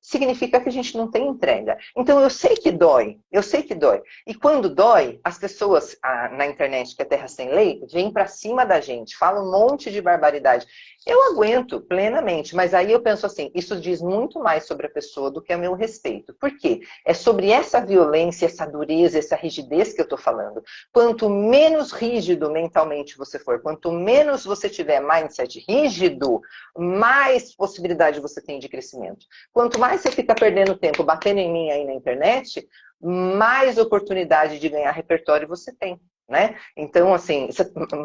significa que a gente não tem entrega. Então, eu sei que dói, eu sei que dói. E quando dói, as pessoas na internet, que é terra sem lei, vêm para cima da gente, falam um monte de barbaridade. Eu aguento plenamente, mas aí eu penso assim, isso diz muito mais sobre a pessoa do que a meu respeito. Por quê? É sobre essa violência, essa dureza, essa rigidez que eu estou falando. Quanto menos rígido mentalmente você for, quanto menos você tiver mindset rígido, mais possibilidade você tem de crescimento. Quanto mais você fica perdendo tempo batendo em mim aí na internet, mais oportunidade de ganhar repertório você tem. Né? Então, assim,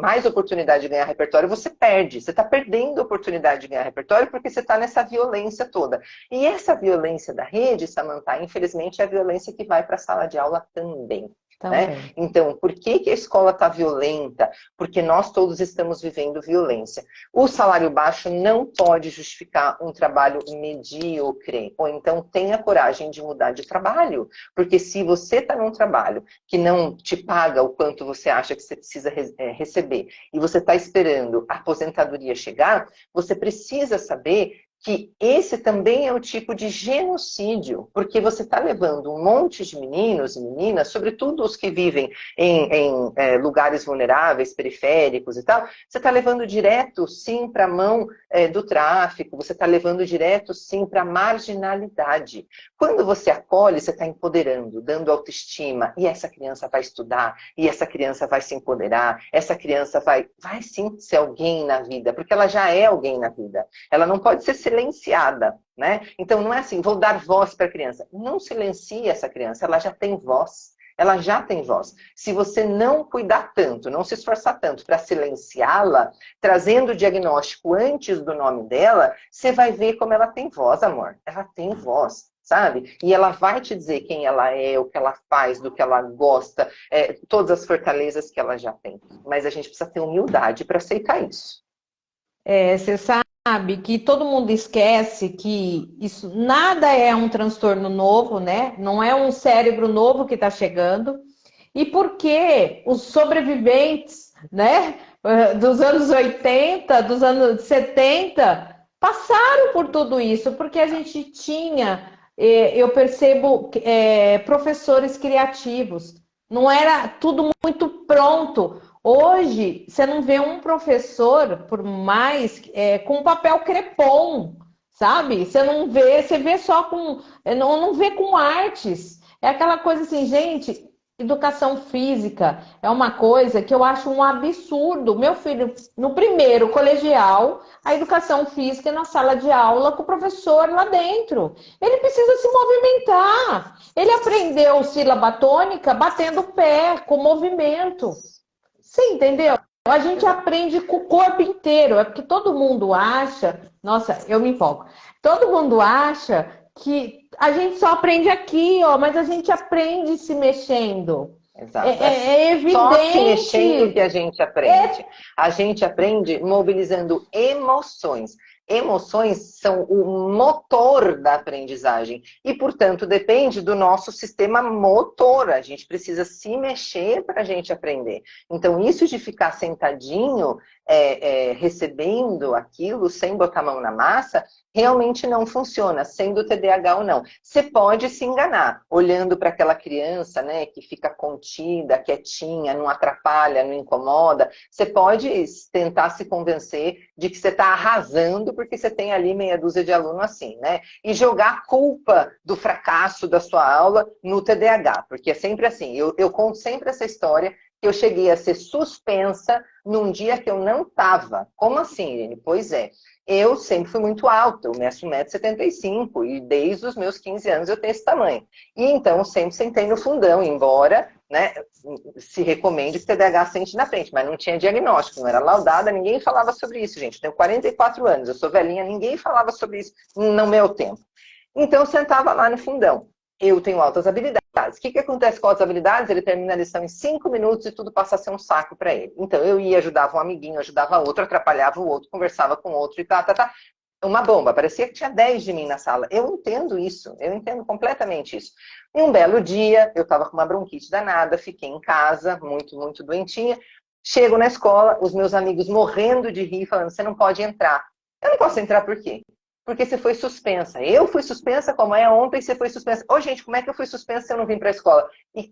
mais oportunidade de ganhar repertório você perde. Você está perdendo a oportunidade de ganhar repertório porque você está nessa violência toda. E essa violência da rede, Samantha, infelizmente, é a violência que vai para a sala de aula também. Né? Então, por que a escola está violenta? Porque nós todos estamos vivendo violência. O salário baixo não pode justificar um trabalho medíocre. Ou então tenha coragem de mudar de trabalho. Porque se você está num trabalho que não te paga o quanto você acha que você precisa receber, e você está esperando a aposentadoria chegar, você precisa saber que esse também é o tipo de genocídio, porque você está levando um monte de meninos e meninas, sobretudo os que vivem em lugares vulneráveis, periféricos e tal, você está levando direto, sim, para a mão do tráfico, você está levando direto, sim, para a marginalidade. Quando você acolhe, você está empoderando, dando autoestima, e essa criança vai estudar, e essa criança vai se empoderar, essa criança vai sim ser alguém na vida, porque ela já é alguém na vida. Ela não pode ser silenciada, né? Então não é assim, vou dar voz para a criança. Não silencie essa criança, ela já tem voz. Ela já tem voz. Se você não cuidar tanto, não se esforçar tanto para silenciá-la, trazendo o diagnóstico antes do nome dela, você vai ver como ela tem voz, amor. Ela tem voz, sabe? E ela vai te dizer quem ela é, o que ela faz, do que ela gosta, todas as fortalezas que ela já tem. Mas a gente precisa ter humildade para aceitar isso. Você sabe que todo mundo esquece que isso nada é um transtorno novo, né? Não é um cérebro novo que está chegando. E porque os sobreviventes, né, dos anos 80, dos anos 70, passaram por tudo isso, porque a gente tinha, eu percebo, professores criativos. Não era tudo muito pronto. Hoje, você não vê um professor, por mais, com papel crepom, sabe? Você não vê, você vê só com. Não vê com artes. É aquela coisa assim, gente. Educação física é uma coisa que eu acho um absurdo. Meu filho, no primeiro colegial, a educação física é na sala de aula com o professor lá dentro. Ele precisa se movimentar. Ele aprendeu sílaba tônica batendo o pé, com movimento. Você entendeu? A gente Exato. aprende com o corpo inteiro. É porque todo mundo acha. Nossa, eu me empolgo. Todo mundo acha que a gente só aprende aqui, ó, mas a gente aprende se mexendo. É, Exato. É é só se mexendo que evidente. a gente aprende. A gente aprende mobilizando emoções. Emoções são o motor da aprendizagem e, portanto, depende do nosso sistema motor. A gente precisa se mexer para a gente aprender. Então, isso de ficar sentadinho, recebendo aquilo sem botar a mão na massa, realmente não funciona, sendo TDAH ou não. Você pode se enganar, olhando para aquela criança, né, que fica contida, quietinha, não atrapalha, não incomoda. Você pode tentar se convencer de que você está arrasando porque você tem ali meia dúzia de aluno assim, né? E jogar a culpa do fracasso da sua aula no TDAH, porque é sempre assim. Eu conto sempre essa história que eu cheguei a ser suspensa num dia que eu não estava. Como assim, Irene? Pois é. Eu sempre fui muito alta, eu meço 1,75 m e desde os meus 15 anos eu tenho esse tamanho. E então sempre sentei no fundão, embora, né, se recomende que TDAH sente na frente, mas não tinha diagnóstico, não era laudada, ninguém falava sobre isso, gente. Eu tenho 44 anos, eu sou velhinha, ninguém falava sobre isso no meu tempo. Então eu sentava lá no fundão. Eu tenho altas habilidades. O que acontece com altas habilidades? Ele termina a lição em 5 minutos e tudo passa a ser um saco para ele. Então eu ia, ajudava um amiguinho, ajudava outro, atrapalhava o outro, conversava com o outro e tá. Uma bomba, parecia que tinha 10 de mim na sala. Eu entendo isso, eu entendo completamente isso. E um belo dia, eu estava com uma bronquite danada, fiquei em casa, muito, muito doentinha. Chego na escola, os meus amigos morrendo de rir, falando, você não pode entrar. Eu não posso entrar por quê? Porque você foi suspensa. Eu fui suspensa, como é ontem, você foi suspensa. Ô, gente, como é que eu fui suspensa se eu não vim para a escola? E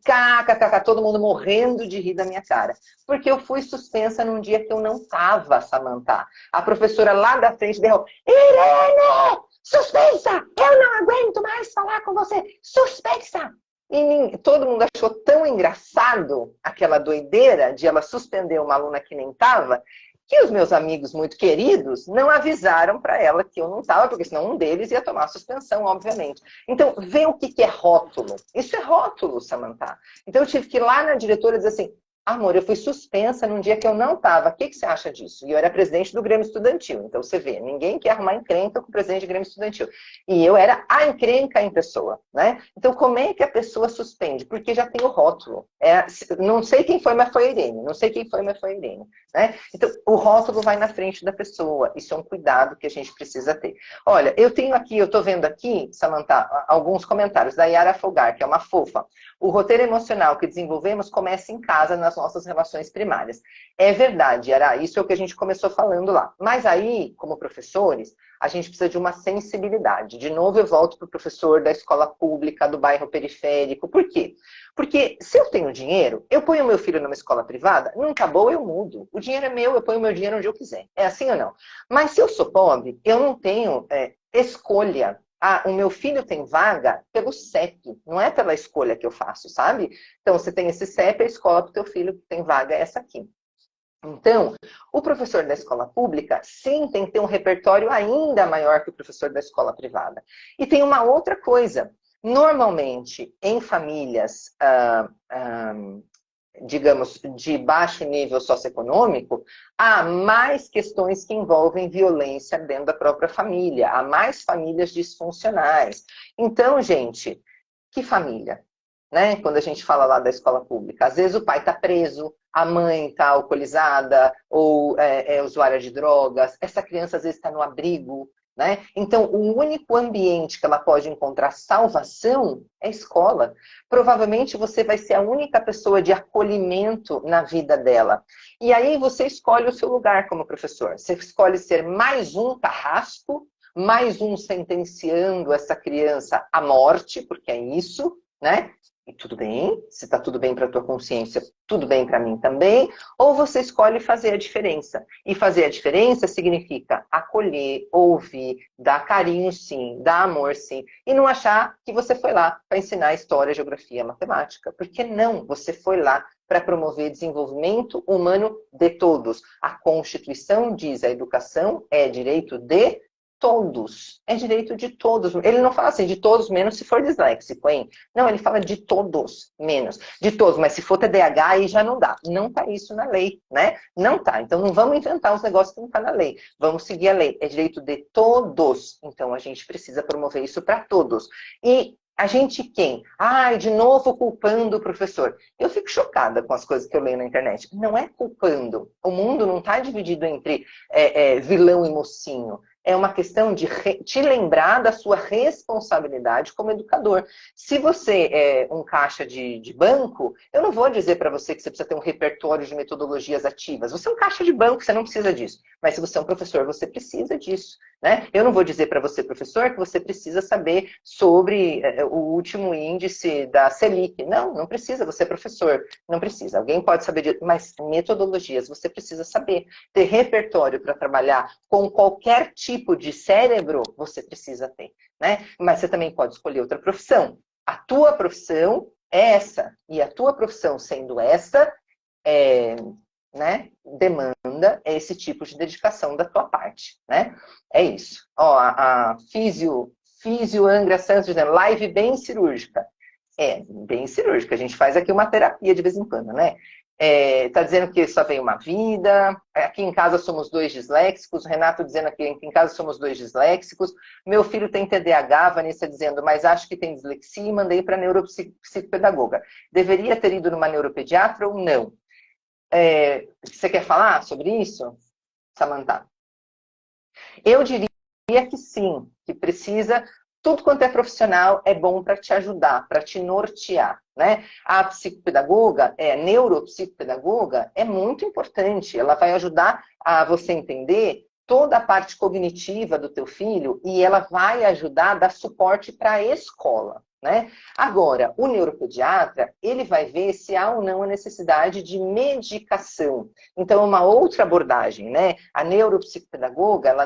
todo mundo morrendo de rir da minha cara. Porque eu fui suspensa num dia que eu não estava, Samantha. A professora lá da frente berrou, Irene! Suspensa! Eu não aguento mais falar com você! Suspensa! E todo mundo achou tão engraçado aquela doideira de ela suspender uma aluna que nem estava, que os meus amigos muito queridos não avisaram para ela que eu não estava, porque senão um deles ia tomar suspensão, obviamente. Então, vê o que é rótulo. Isso é rótulo, Samantha. Então, eu tive que ir lá na diretora e dizer assim, amor, eu fui suspensa num dia que eu não estava. O que você acha disso? E eu era presidente do Grêmio Estudantil. Então, você vê, ninguém quer arrumar encrenca com o presidente do Grêmio Estudantil. E eu era a encrenca em pessoa, né? Então, como é que a pessoa suspende? Porque já tem o rótulo. Não sei quem foi, mas foi a Irene. Não sei quem foi, mas foi a Irene. Né? Então, o rótulo vai na frente da pessoa. Isso é um cuidado que a gente precisa ter. Olha, eu estou vendo aqui, Samantha, alguns comentários da Yara Folgar, que é uma fofa. O roteiro emocional que desenvolvemos começa em casa, nas nossas relações primárias. É verdade, Yara, isso é o que a gente começou falando lá. Mas aí, como professores, a gente precisa de uma sensibilidade. De novo, eu volto para o professor da escola pública, do bairro periférico. Por quê? Porque se eu tenho dinheiro, eu ponho meu filho numa escola privada, não acabou, eu mudo. O dinheiro é meu, eu ponho meu dinheiro onde eu quiser. É assim ou não? Mas se eu sou pobre, eu não tenho escolha. Ah, o meu filho tem vaga pelo CEP, não é pela escolha que eu faço, sabe? Então, você tem esse CEP, a escola para o teu filho que tem vaga é essa aqui. Então, o professor da escola pública, sim, tem que ter um repertório ainda maior que o professor da escola privada. E tem uma outra coisa. Normalmente, em famílias, digamos, de baixo nível socioeconômico, há mais questões que envolvem violência dentro da própria família. Há mais famílias disfuncionais. Então, gente, que família? Né? Quando a gente fala lá da escola pública, às vezes o pai está preso, a mãe está alcoolizada ou é usuária de drogas, essa criança às vezes está no abrigo, né? Então, o único ambiente que ela pode encontrar salvação é a escola. Provavelmente você vai ser a única pessoa de acolhimento na vida dela. E aí você escolhe o seu lugar como professor. Você escolhe ser mais um carrasco, mais um sentenciando essa criança à morte, porque é isso, né? e tudo bem, se está tudo bem para a tua consciência, tudo bem para mim também, ou você escolhe fazer a diferença. E fazer a diferença significa acolher, ouvir, dar carinho sim, dar amor sim, e não achar que você foi lá para ensinar história, geografia, matemática, porque não, você foi lá para promover desenvolvimento humano de todos. A Constituição diz, a educação é direito de todos. É direito de todos. Ele não fala assim, de todos, menos se for disléxico, hein? Não, ele fala de todos, menos. De todos, mas se for TDAH, aí já não dá. Não tá isso na lei, né? Não tá. Então não vamos inventar os negócios que não tá na lei. Vamos seguir a lei. É direito de todos. Então a gente precisa promover isso para todos. E a gente quem? Ai, de novo culpando o professor. Eu fico chocada com as coisas que eu leio na internet. Não é culpando. O mundo não está dividido entre vilão e mocinho. É uma questão de te lembrar da sua responsabilidade como educador. Se você é um caixa de banco, eu não vou dizer para você que você precisa ter um repertório de metodologias ativas. Você é um caixa de banco, você não precisa disso. Mas se você é um professor, você precisa disso. Né? Eu não vou dizer para você, professor, que você precisa saber sobre o último índice da Selic. Não, não precisa, você é professor. Não precisa. Alguém pode saber disso, mas metodologias você precisa saber. Ter repertório para trabalhar com qualquer tipo de cérebro, você precisa ter. Né? Mas você também pode escolher outra profissão. A tua profissão é essa. E a tua profissão sendo essa, né, demanda esse tipo de dedicação da tua parte, né? É isso. Ó, a Físio Angra Santos dizendo, live bem cirúrgica. É, bem cirúrgica. A gente faz aqui uma terapia de vez em quando, né? Tá dizendo que só vem uma vida. Aqui em casa somos 2 disléxicos. Renato dizendo aqui em casa somos 2 disléxicos. Meu filho tem TDAH, Vanessa dizendo, mas acho que tem dislexia e mandei para neuropsicopedagoga. Deveria ter ido numa neuropediatra ou não? Você quer falar sobre isso, Samantha? Eu diria que sim, que precisa, tudo quanto é profissional é bom para te ajudar, para te nortear, né? A psicopedagoga, neuropsicopedagoga, é muito importante, ela vai ajudar a você entender toda a parte cognitiva do teu filho e ela vai ajudar a dar suporte para a escola. Né? Agora, o neuropediatra, ele vai ver se há ou não a necessidade de medicação. Então, é uma outra abordagem, né? A neuropsicopedagoga, ela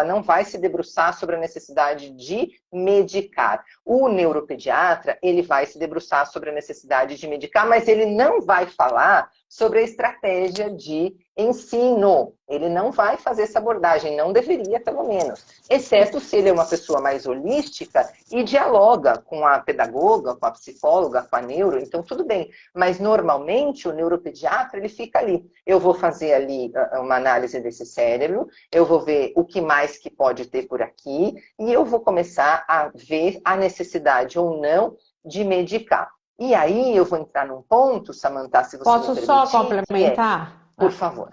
não vai se debruçar sobre a necessidade de medicar. O neuropediatra, ele vai se debruçar sobre a necessidade de medicar, mas ele não vai falar sobre a estratégia de ensino. Ele não vai fazer essa abordagem, não deveria, pelo menos. Exceto se ele é uma pessoa mais holística e dialoga com a pedagoga, com a psicóloga, com a neuro, então tudo bem. Mas, normalmente, o neuropediatra, ele fica ali. Eu vou fazer ali uma análise desse cérebro, eu vou ver o que mais que pode ter por aqui, e eu vou começar a ver a necessidade ou não de medicar. E aí eu vou entrar num ponto, Samantha, se você Posso me permitir, só complementar? por favor.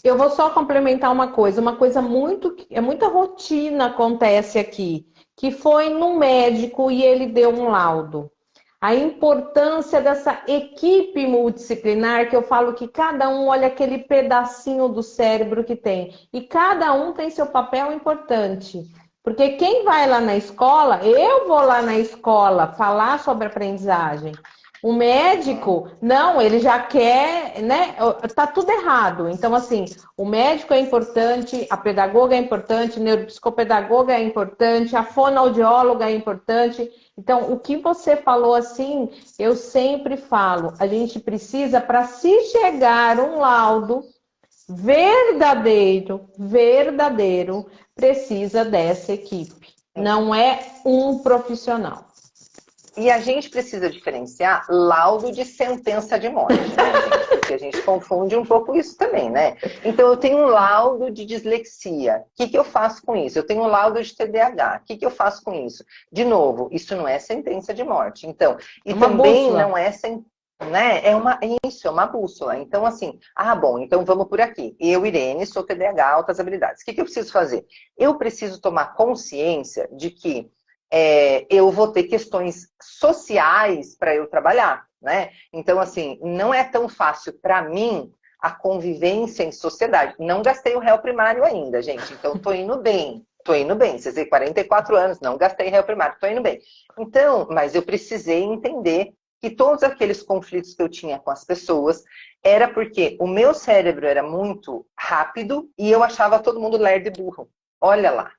Eu vou só complementar uma coisa muita rotina acontece aqui, que foi no médico e ele deu um laudo. A importância dessa equipe multidisciplinar, que eu falo que cada um olha aquele pedacinho do cérebro que tem, e cada um tem seu papel importante. Porque quem vai lá na escola, eu vou lá na escola falar sobre aprendizagem. O médico, não, ele já quer, né? Tá tudo errado. Então, assim, o médico é importante, a pedagoga é importante, a neuropsicopedagoga é importante, a fonoaudióloga é importante. Então, o que você falou assim, eu sempre falo, a gente precisa, para se chegar um laudo verdadeiro, precisa dessa equipe. Não é um profissional. E a gente precisa diferenciar laudo de sentença de morte, né, gente? Porque a gente confunde um pouco isso também, né? Então, eu tenho um laudo de dislexia. O que eu faço com isso? Eu tenho um laudo de TDAH. O que eu faço com isso? De novo, isso não é sentença de morte. Então, e também bússola. Não é né? É uma bússola. Então, assim, bom, então vamos por aqui. Eu, Irene, sou TDAH, altas habilidades. O que eu preciso fazer? Eu preciso tomar consciência de que eu vou ter questões sociais para eu trabalhar, né? Então, assim, não é tão fácil para mim a convivência em sociedade. Não gastei o réu primário ainda, gente, então tô indo bem. tô indo bem. Vocês têm 44 anos, não gastei réu primário, tô indo bem. Então, mas eu precisei entender que todos aqueles conflitos que eu tinha com as pessoas era porque o meu cérebro era muito rápido e eu achava todo mundo lerdo e burro. Olha lá.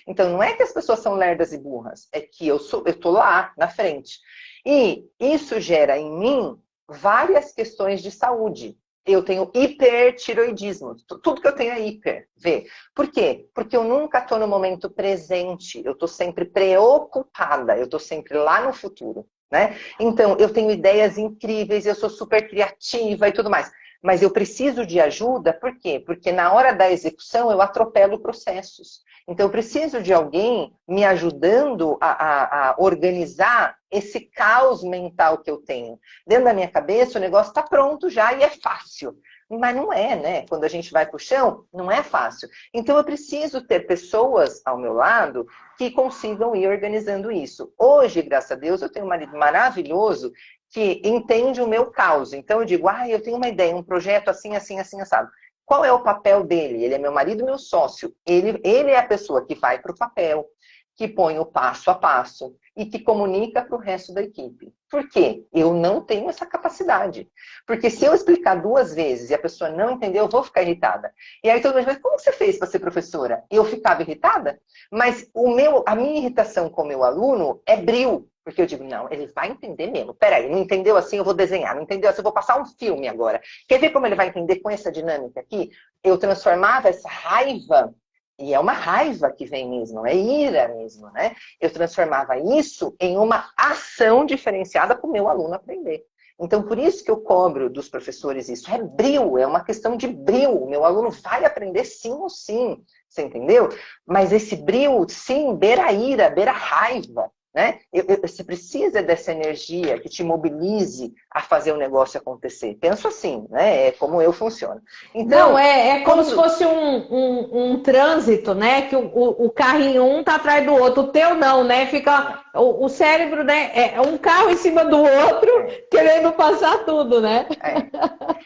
Então, não é que as pessoas são lerdas e burras, é que eu tô lá, na frente. E isso gera em mim várias questões de saúde. Eu tenho hipertiroidismo. Tudo que eu tenho é hiper. Vê? Por quê? Porque eu nunca estou no momento presente. Eu estou sempre preocupada. Eu estou sempre lá no futuro. Né? Então, eu tenho ideias incríveis, eu sou super criativa e tudo mais. Mas eu preciso de ajuda, por quê? Porque na hora da execução eu atropelo processos. Então, eu preciso de alguém me ajudando a organizar esse caos mental que eu tenho. Dentro da minha cabeça, o negócio está pronto já e é fácil. Mas não é, né? Quando a gente vai para o chão, não é fácil. Então, eu preciso ter pessoas ao meu lado que consigam ir organizando isso. Hoje, graças a Deus, eu tenho um marido maravilhoso que entende o meu caos. Então, eu digo, eu tenho uma ideia, um projeto assim, assim, assim, assado. Qual é o papel dele? Ele é meu marido, meu sócio. Ele é a pessoa que vai para o papel, que põe o passo a passo e que comunica para o resto da equipe. Por quê? Eu não tenho essa capacidade. Porque se eu explicar 2 vezes e a pessoa não entender, eu vou ficar irritada. E aí todo mundo vai, como você fez para ser professora? Eu ficava irritada, mas a minha irritação com o meu aluno é bril. Porque eu digo, não, ele vai entender mesmo. Peraí, não entendeu assim, eu vou desenhar. Não entendeu assim, eu vou passar um filme agora. Quer ver como ele vai entender com essa dinâmica aqui? Eu transformava essa raiva, e é uma raiva que vem mesmo, é ira mesmo, né? Eu transformava isso em uma ação diferenciada para o meu aluno aprender. Então, por isso que eu cobro dos professores isso. É bril, é uma questão de bril. O meu aluno vai aprender sim ou sim. Você entendeu? Mas esse bril, sim, beira ira, beira raiva. Né? Você precisa dessa energia que te mobilize a fazer o negócio acontecer. Penso assim, né? É como eu funciono. Então, não, é como se fosse um trânsito, né? Que o carrinho um tá atrás do outro, o teu não, né? Fica o cérebro, né? É um carro em cima do outro, querendo passar tudo, né?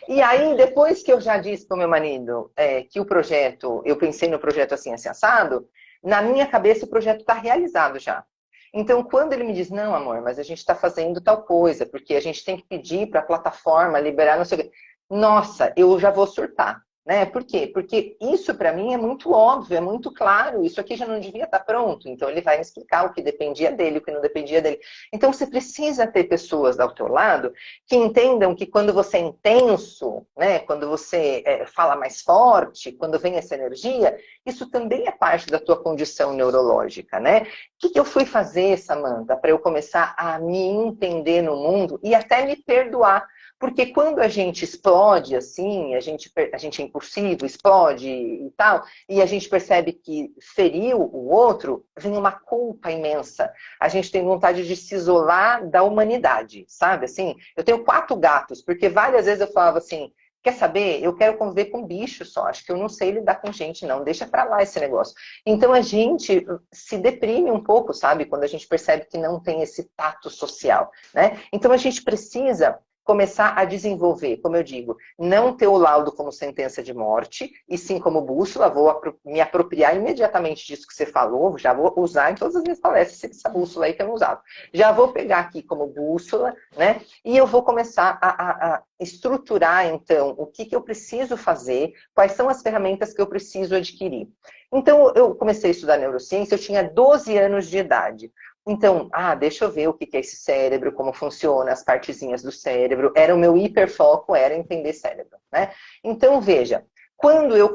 E aí, depois que eu já disse para o meu marido que o projeto, eu pensei no projeto assim assado, na minha cabeça o projeto está realizado já. Então, quando ele me diz, não, amor, mas a gente está fazendo tal coisa, porque a gente tem que pedir para a plataforma liberar, não sei o quê. Nossa, eu já vou surtar. Né? Por quê? Porque isso para mim é muito óbvio, é muito claro. Isso aqui já não devia estar pronto. Então ele vai me explicar o que dependia dele, o que não dependia dele. Então você precisa ter pessoas ao teu lado que entendam que quando você é intenso, né? Quando você fala mais forte, quando vem essa energia, isso também é parte da tua condição neurológica, né? O que eu fui fazer, Samantha, para eu começar a me entender no mundo e até me perdoar? Porque quando a gente explode assim, a gente é impulsivo, explode e tal, e a gente percebe que feriu o outro, vem uma culpa imensa. A gente tem vontade de se isolar da humanidade, sabe? Assim, eu tenho 4 gatos, porque várias vezes eu falava assim, quer saber? Eu quero conviver com bicho só, acho que eu não sei lidar com gente não, deixa pra lá esse negócio. Então a gente se deprime um pouco, sabe? Quando a gente percebe que não tem esse tato social, né? Então a gente precisa começar a desenvolver, como eu digo, não ter o laudo como sentença de morte, e sim como bússola, vou me apropriar imediatamente disso que você falou, já vou usar em todas as minhas palestras essa bússola aí que eu não usava. Já vou pegar aqui como bússola, né? E eu vou começar a estruturar, então, o que eu preciso fazer, quais são as ferramentas que eu preciso adquirir. Então, eu comecei a estudar neurociência, eu tinha 12 anos de idade. Então, deixa eu ver o que é esse cérebro, como funciona, as partezinhas do cérebro. Era o meu hiperfoco, era entender cérebro, né? Então, veja, quando eu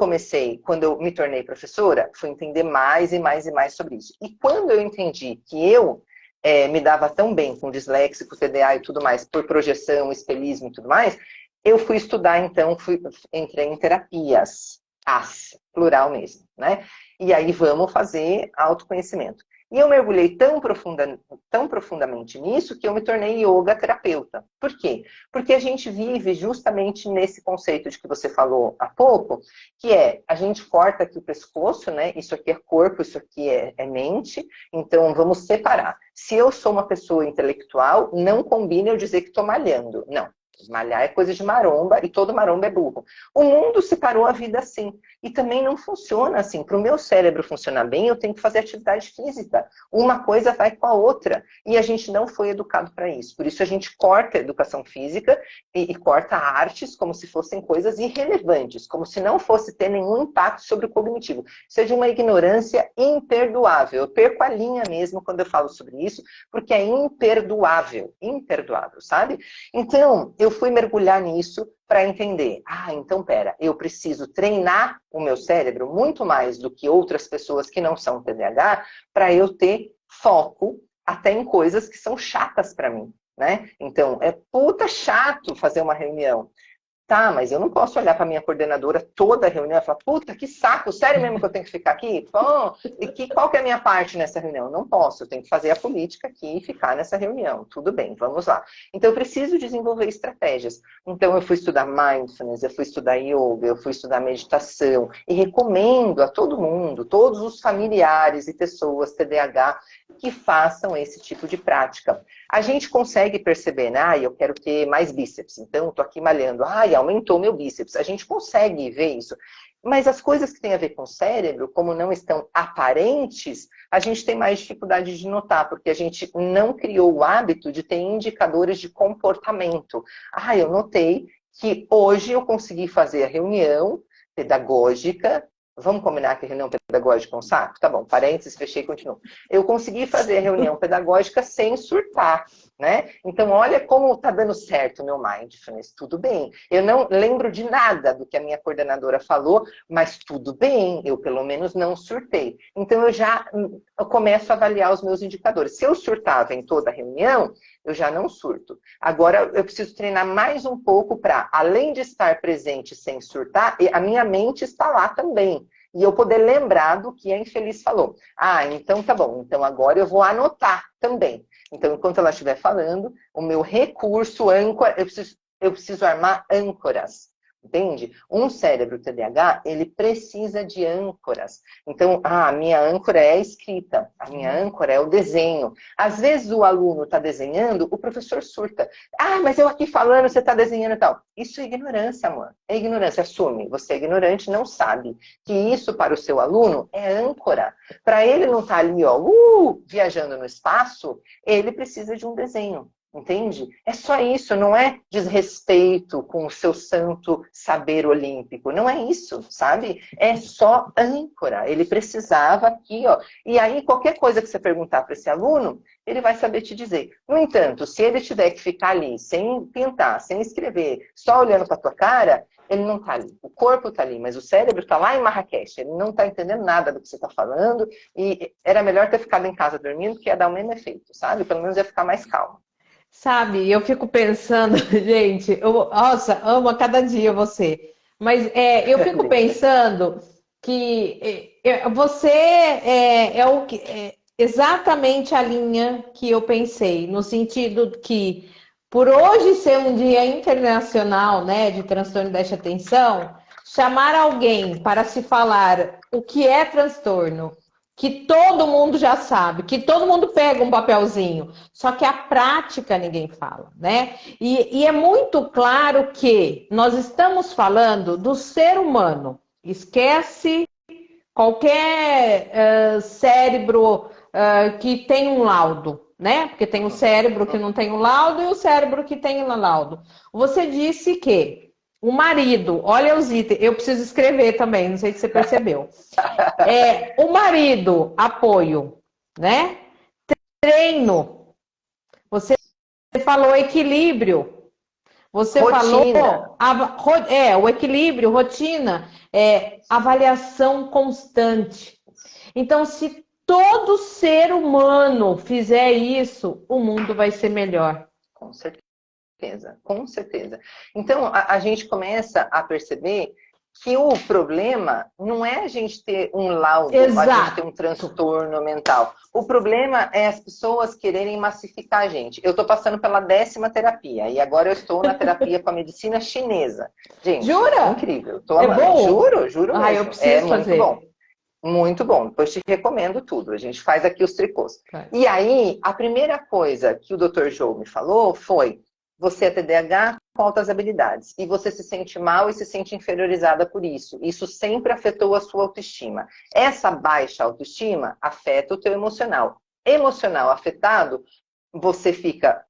me tornei professora, fui entender mais e mais e mais sobre isso. E quando eu entendi que eu me dava tão bem com disléxico, TDA e tudo mais, por projeção, espelhismo e tudo mais, eu fui estudar, então, entrei em terapias, plural mesmo, né? E aí vamos fazer autoconhecimento. E eu mergulhei tão profundamente nisso que eu me tornei yoga terapeuta. Por quê? Porque a gente vive justamente nesse conceito de que você falou há pouco, que a gente corta aqui o pescoço, né? Isso aqui é corpo, isso aqui é mente, então vamos separar. Se eu sou uma pessoa intelectual, não combina eu dizer que estou malhando. Não. Malhar é coisa de maromba e todo maromba é burro. O mundo separou a vida assim. E também não funciona assim. Para o meu cérebro funcionar bem, eu tenho que fazer atividade física. Uma coisa vai com a outra. E a gente não foi educado para isso. Por isso a gente corta a educação física e corta artes como se fossem coisas irrelevantes, como se não fosse ter nenhum impacto sobre o cognitivo. Isso é de uma ignorância imperdoável. Eu perco a linha mesmo quando eu falo sobre isso, porque é imperdoável. Imperdoável, sabe? Então, eu fui mergulhar nisso para entender. Então, pera, eu preciso treinar o meu cérebro muito mais do que outras pessoas que não são TDAH para eu ter foco até em coisas que são chatas para mim, né? Então, é puta chato fazer uma reunião. Tá, mas eu não posso olhar para minha coordenadora toda a reunião e falar, puta, que saco, sério mesmo que eu tenho que ficar aqui? Bom, qual que é a minha parte nessa reunião? Não posso, eu tenho que fazer a política aqui e ficar nessa reunião. Tudo bem, vamos lá. Então, eu preciso desenvolver estratégias. Então, eu fui estudar mindfulness, eu fui estudar yoga, eu fui estudar meditação. E recomendo a todo mundo, todos os familiares e pessoas TDAH, que façam esse tipo de prática. A gente consegue perceber, né? Eu quero ter mais bíceps, então estou aqui malhando. Aumentou meu bíceps. A gente consegue ver isso. Mas as coisas que têm a ver com o cérebro, como não estão aparentes, a gente tem mais dificuldade de notar, porque a gente não criou o hábito de ter indicadores de comportamento. Eu notei que hoje eu consegui fazer a reunião pedagógica. Vamos combinar que a reunião pedagógica é um saco? Tá bom, parênteses, fechei e continuo. Eu consegui fazer a reunião pedagógica sem surtar, né? Então, olha como tá dando certo o meu mindfulness. Tudo bem. Eu não lembro de nada do que a minha coordenadora falou, mas tudo bem, eu pelo menos não surtei. Então, eu começo a avaliar os meus indicadores. Se eu surtava em toda a reunião, eu já não surto. Agora, eu preciso treinar mais um pouco para, além de estar presente sem surtar, a minha mente está lá também. E eu poder lembrar do que a infeliz falou. Então tá bom. Então agora eu vou anotar também. Então, enquanto ela estiver falando, o meu recurso âncora, eu preciso armar âncoras. Entende? Um cérebro TDAH, ele precisa de âncoras. Então, a minha âncora é a escrita, a minha âncora é o desenho. Às vezes o aluno está desenhando, o professor surta. Mas eu aqui falando, você está desenhando e tal. Isso é ignorância, amor. É ignorância. Assume, você é ignorante, não sabe que isso para o seu aluno é âncora. Para ele não estar ali, viajando no espaço, ele precisa de um desenho. Entende? É só isso, não é desrespeito com o seu santo saber olímpico. Não é isso, sabe? É só âncora. Ele precisava aqui, ó. E aí, qualquer coisa que você perguntar para esse aluno, ele vai saber te dizer. No entanto, se ele tiver que ficar ali, sem pintar, sem escrever, só olhando para tua cara, ele não está ali. O corpo está ali, mas o cérebro está lá em Marrakech. Ele não está entendendo nada do que você está falando. E era melhor ter ficado em casa dormindo, que ia dar o mesmo efeito, sabe? Pelo menos ia ficar mais calmo. Sabe, eu fico pensando, gente, nossa, amo a cada dia você. Mas eu fico pensando que você é o que exatamente a linha que eu pensei, no sentido que por hoje ser um dia internacional, né, de transtorno de déficit de atenção, chamar alguém para se falar o que é transtorno, que todo mundo já sabe, que todo mundo pega um papelzinho, só que a prática ninguém fala, né? E é muito claro que nós estamos falando do ser humano. Esquece qualquer cérebro que tem um laudo, né? Porque tem o cérebro que não tem o laudo e o cérebro que tem o laudo. Você disse que o marido, olha os itens, eu preciso escrever também, não sei se você percebeu. O marido, apoio, né? Treino. Você falou equilíbrio. Você rotina. falou o equilíbrio, rotina, avaliação constante. Então, se todo ser humano fizer isso, o mundo vai ser melhor. Com certeza, com certeza. Então, a gente começa a perceber que o problema não é a gente ter um laudo, Exato. a gente ter um transtorno mental. O problema é as pessoas quererem massificar a gente. Eu estou passando pela 10ª terapia e agora eu estou na terapia com a medicina chinesa. Gente, Jura? Incrível. Tô amando. Bom? Juro mesmo. Eu preciso fazer. Muito bom. Muito bom, depois te recomendo tudo. A gente faz aqui os tricôs. E aí, a primeira coisa que o Dr. Joe me falou foi: você é TDAH com altas habilidades. E você se sente mal e se sente inferiorizada por isso. Isso sempre afetou a sua autoestima. Essa baixa autoestima afeta o teu emocional. Emocional afetado, você fica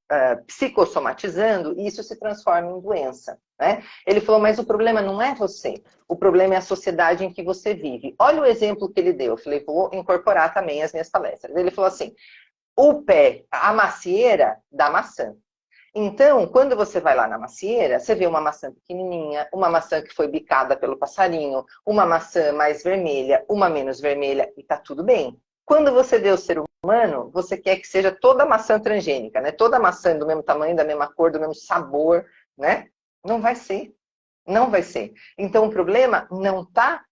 psicossomatizando e isso se transforma em doença. Né? Ele falou, mas o problema não é você. O problema é a sociedade em que você vive. Olha o exemplo que ele deu. Eu falei, vou incorporar também as minhas palestras. Ele falou assim, o pé, a macieira da maçã. Então, quando você vai lá na macieira, você vê uma maçã pequenininha, uma maçã que foi bicada pelo passarinho, uma maçã mais vermelha, uma menos vermelha, e tá tudo bem. Quando você vê o ser humano, você quer que seja toda maçã transgênica, né? Toda maçã do mesmo tamanho, da mesma cor, do mesmo sabor, né? Não vai ser. Não vai ser. Então, o problema não está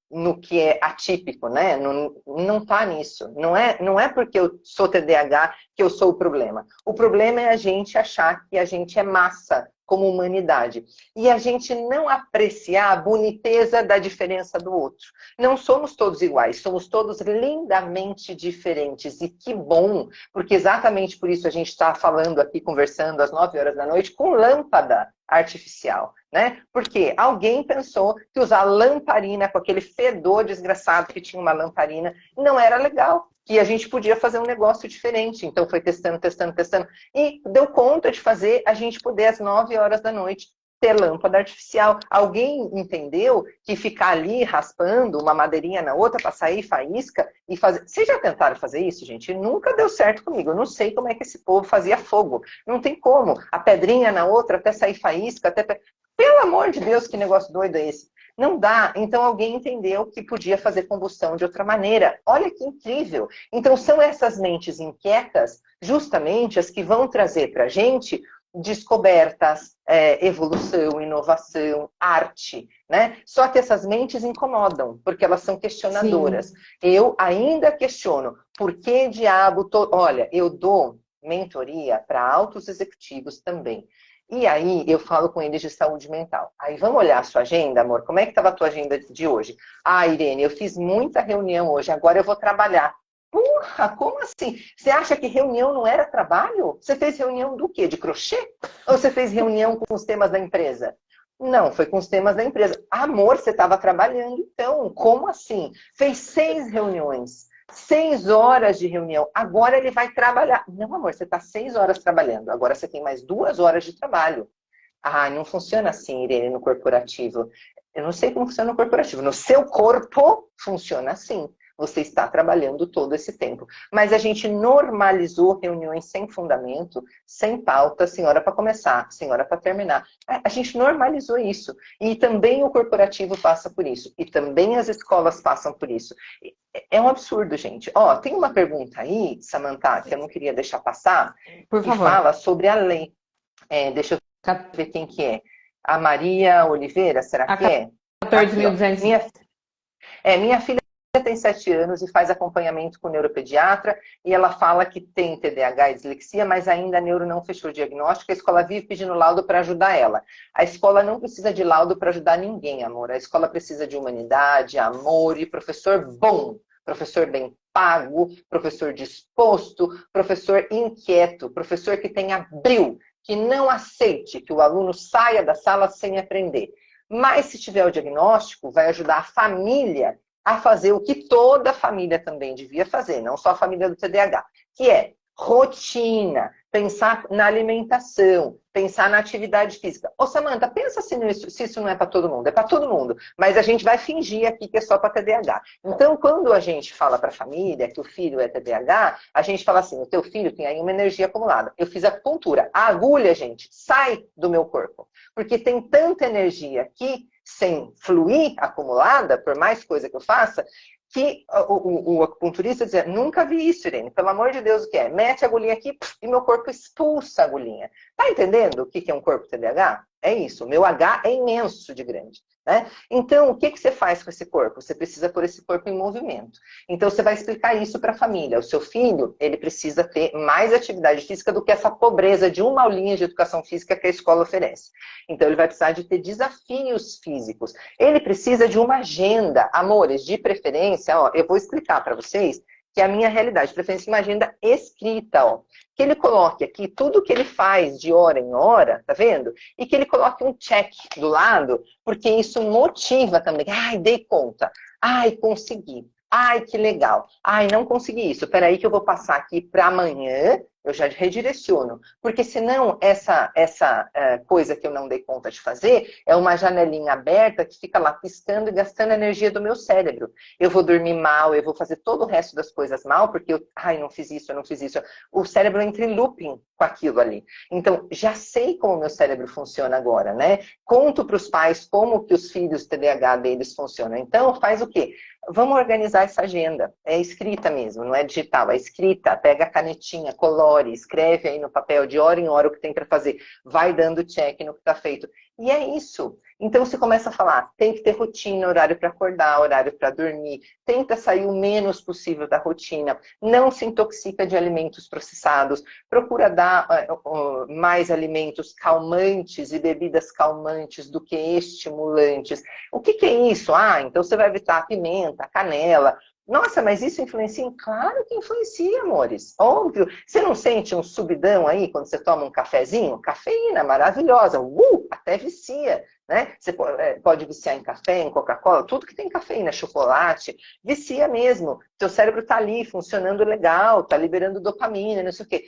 no que é atípico, né? Não está nisso. Não é porque eu sou TDAH que eu sou o problema. O problema é a gente achar que a gente é massa como humanidade. E a gente não apreciar a boniteza da diferença do outro. Não somos todos iguais, somos todos lindamente diferentes. E que bom, porque exatamente por isso a gente está falando aqui, conversando às 9 horas da noite, com lâmpada artificial, né? Porque alguém pensou que usar lamparina com aquele fedor desgraçado que tinha uma lamparina não era legal, que a gente podia fazer um negócio diferente. Então foi testando, testando, testando e deu conta de fazer a gente poder às 9 horas da noite ter lâmpada artificial. Alguém entendeu que ficar ali raspando uma madeirinha na outra para sair faísca e fazer... Vocês já tentaram fazer isso, gente? Nunca deu certo comigo. Eu não sei como é que esse povo fazia fogo. Não tem como. A pedrinha na outra até sair faísca, até... Pelo amor de Deus, que negócio doido é esse? Não dá. Então alguém entendeu que podia fazer combustão de outra maneira. Olha que incrível. Então são essas mentes inquietas justamente as que vão trazer para a gente descobertas, evolução, inovação, arte, né? Só que essas mentes incomodam, porque elas são questionadoras. Sim. Eu ainda questiono, por que diabo... Olha, eu dou mentoria para altos executivos também. E aí eu falo com eles de saúde mental. Aí vamos olhar a sua agenda, amor? Como é que estava a tua agenda de hoje? Ah, Irene, eu fiz muita reunião hoje, agora eu vou trabalhar. Porra, como assim? Você acha que reunião não era trabalho? Você fez reunião do quê? De crochê? Ou você fez reunião com os temas da empresa? Não, foi com os temas da empresa. Amor, você estava trabalhando, então. Como assim? Fez 6 reuniões. 6 horas de reunião. Agora ele vai trabalhar. Não, amor, você está 6 horas trabalhando. Agora você tem mais 2 horas de trabalho. Ah, não funciona assim, Irene, no corporativo. Eu não sei como funciona no corporativo. No seu corpo, funciona assim. Você está trabalhando todo esse tempo. Mas a gente normalizou reuniões sem fundamento, sem pauta, sem hora para começar, sem hora para terminar. A gente normalizou isso. E também o corporativo passa por isso. E também as escolas passam por isso. É um absurdo, gente. Ó, tem uma pergunta aí, Samantha, que eu não queria deixar passar, por que favor. fala sobre a lei. Deixa eu ver quem que é. A Maria Oliveira, será que é? 14.200. Minha filha tem 7 anos e faz acompanhamento com neuropediatra e ela fala que tem TDAH e dislexia, mas ainda a neuro não fechou o diagnóstico. A escola vive pedindo laudo para ajudar ela. A escola não precisa de laudo para ajudar ninguém, amor. A escola precisa de humanidade, amor e professor bom, professor bem pago, professor disposto, professor inquieto, professor que tenha brio, que não aceite que o aluno saia da sala sem aprender. Mas se tiver o diagnóstico, vai ajudar a família a fazer o que toda família também devia fazer, não só a família do TDAH, que é rotina, pensar na alimentação, pensar na atividade física. Ô, Samantha, pensa se isso não é para todo mundo. É para todo mundo, mas a gente vai fingir aqui que é só para TDAH. Então, quando a gente fala para a família que o filho é TDAH, a gente fala assim, o teu filho tem aí uma energia acumulada. Eu fiz acupuntura. A agulha, gente, sai do meu corpo, porque tem tanta energia aqui, sem fluir, acumulada, por mais coisa que eu faça, que o acupunturista dizia, nunca vi isso, Irene, pelo amor de Deus, o que é? Mete a agulhinha aqui e meu corpo expulsa a agulhinha. Tá entendendo o que é um corpo TDAH? É isso, o meu H é imenso de grande. Né? Então, o que você faz com esse corpo? Você precisa pôr esse corpo em movimento. Então, você vai explicar isso para a família. O seu filho, ele precisa ter mais atividade física do que essa pobreza de uma aulinha de educação física que a escola oferece. Então, ele vai precisar de ter desafios físicos. Ele precisa de uma agenda. Amores, de preferência, ó, eu vou explicar para vocês que é a minha realidade, de preferência uma agenda escrita, ó. Que ele coloque aqui tudo que ele faz de hora em hora, tá vendo? E que ele coloque um check do lado, porque isso motiva também. Ai, dei conta. Ai, consegui. Ai, que legal. Ai, não consegui isso. Peraí que eu vou passar aqui para amanhã, eu já redireciono. Porque senão essa coisa que eu não dei conta de fazer é uma janelinha aberta que fica lá piscando e gastando a energia do meu cérebro. Eu vou dormir mal, eu vou fazer todo o resto das coisas mal, porque ai, não fiz isso, eu não fiz isso. O cérebro entra em looping com aquilo ali. Então, já sei como o meu cérebro funciona agora, né? Conto para os pais como que os filhos TDAH deles funcionam. Então, faz o quê? Vamos organizar essa agenda. É escrita mesmo, não é digital, é escrita. Pega a canetinha, colore, escreve aí no papel de hora em hora o que tem para fazer. Vai dando check no que está feito. E é isso. Então você começa a falar, tem que ter rotina, horário para acordar, horário para dormir. Tenta sair o menos possível da rotina. Não se intoxica de alimentos processados. Procura dar mais alimentos calmantes e bebidas calmantes do que estimulantes. O que é isso? Ah, então você vai evitar a pimenta, a canela. Nossa, mas isso influencia? Claro que influencia, amores. Óbvio. Você não sente um subidão aí quando você toma um cafezinho? Cafeína maravilhosa. Até vicia, né? Você pode viciar em café, em Coca-Cola, tudo que tem cafeína, chocolate, vicia mesmo. Seu cérebro tá ali funcionando legal, tá liberando dopamina, não sei o quê.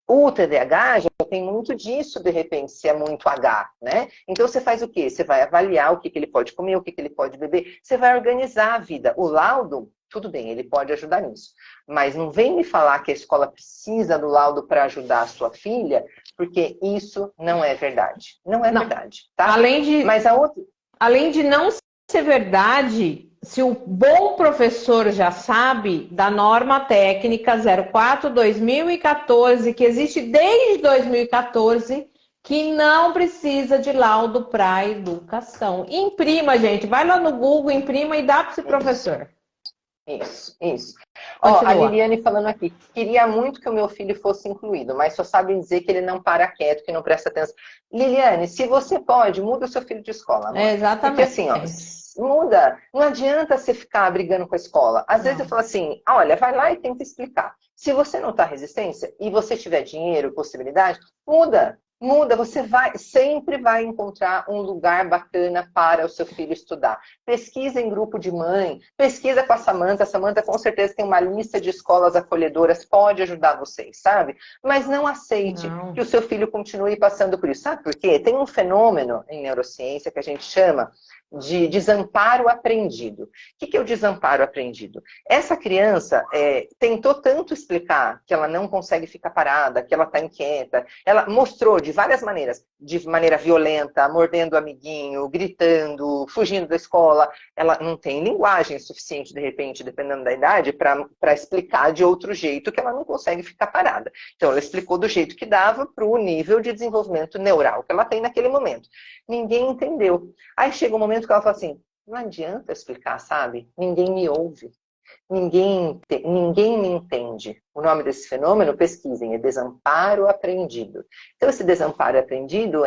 O TDAH já tem muito disso, de repente, se é muito H, né? Então você faz o quê? Você vai avaliar o que ele pode comer, o que ele pode beber, você vai organizar a vida. O laudo, tudo bem, ele pode ajudar nisso. Mas não vem me falar que a escola precisa do laudo para ajudar a sua filha, porque isso não é verdade. Não é verdade, tá? Mas a outra... Além de não ser verdade, se o bom professor já sabe da norma técnica 04/2014, que existe desde 2014, que não precisa de laudo para educação. Imprima, gente. Vai lá no Google, imprima e dá para esse professor. Isso. Ó, a Liliane falando aqui, queria muito que o meu filho fosse incluído, mas só sabe dizer que ele não para quieto, que não presta atenção. Liliane, se você pode, muda o seu filho de escola, amor. Exatamente. Porque assim, ó, muda. Não adianta você ficar brigando com a escola. Às vezes eu falo assim, olha, vai lá e tenta explicar. Se você notar resistência e você tiver dinheiro, possibilidade, muda. Muda, você sempre vai encontrar um lugar bacana para o seu filho estudar. Pesquisa em grupo de mãe, pesquisa com a Samanta. A Samanta com certeza tem uma lista de escolas acolhedoras, pode ajudar vocês, sabe? Mas não aceite que o seu filho continue passando por isso. Sabe por quê? Tem um fenômeno em neurociência que a gente chama de desamparo aprendido. O que é o desamparo aprendido? Essa criança tentou tanto explicar que ela não consegue ficar parada, que ela está inquieta. Ela mostrou de várias maneiras, de maneira violenta, mordendo o amiguinho, gritando, fugindo da escola. Ela não tem linguagem suficiente, de repente, dependendo da idade, para explicar de outro jeito que ela não consegue ficar parada. Então, ela explicou do jeito que dava para o nível de desenvolvimento neural que ela tem naquele momento. Ninguém entendeu. Aí chega um momento que ela fala assim, não adianta explicar, sabe? Ninguém me ouve. Ninguém me entende. O nome desse fenômeno, pesquisem, é desamparo aprendido. Então, esse desamparo aprendido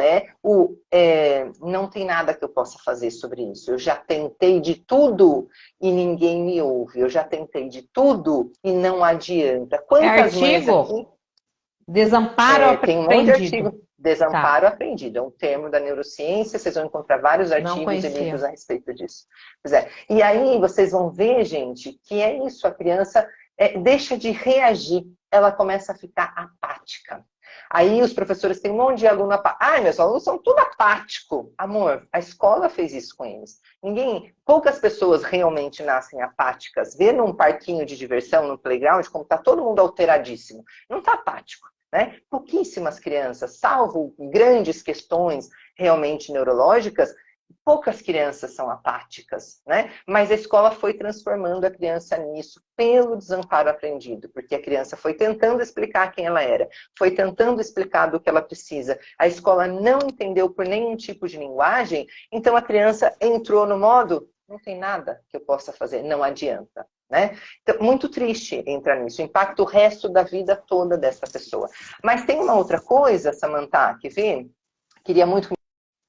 não tem nada que eu possa fazer sobre isso. Eu já tentei de tudo e ninguém me ouve. Eu já tentei de tudo e não adianta. Quantas mães aqui... Desamparo aprendido. Tem um monte de artigo. Desamparo aprendido. É um termo da neurociência. Vocês vão encontrar vários artigos e livros a respeito disso. Pois é. E aí vocês vão ver, gente, que é isso. A criança deixa de reagir. Ela começa a ficar apática. Aí os professores têm um monte de aluno apático. Ai, meus alunos são tudo apático. Amor, a escola fez isso com eles. Poucas pessoas realmente nascem apáticas. Vê num parquinho de diversão, no playground, como está todo mundo alteradíssimo. Não está apático. Né? Pouquíssimas crianças, salvo grandes questões realmente neurológicas, poucas crianças são apáticas, né? Mas a escola foi transformando a criança nisso pelo desamparo aprendido, porque a criança foi tentando explicar quem ela era, foi tentando explicar do que ela precisa. A escola não entendeu por nenhum tipo de linguagem, então a criança entrou no modo, não tem nada que eu possa fazer, não adianta. Né? Então, muito triste entrar nisso, impacta o resto da vida toda dessa pessoa. Mas tem uma outra coisa, Samantha, que vê, queria muito que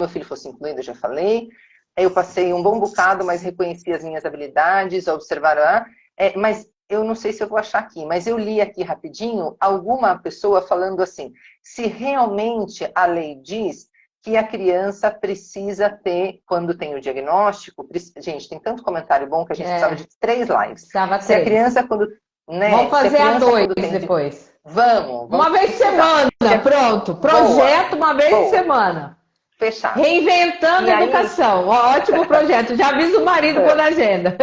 meu filho fosse incluído, eu já falei, aí eu passei um bom bocado, mas reconheci as minhas habilidades, observar, mas eu não sei se eu vou achar aqui, mas eu li aqui rapidinho alguma pessoa falando assim, se realmente a lei diz que a criança precisa ter, quando tem o diagnóstico, gente, tem tanto comentário bom que a gente precisava de 3 lives. Precisava Se a 3. criança, quando... Né, Vamos fazer a 2 tem... depois. Vamos uma vez por semana, pronto. Projeto uma vez por semana. Fechado. Reinventando a educação. Ótimo projeto. Já avisa o marido quando agenda.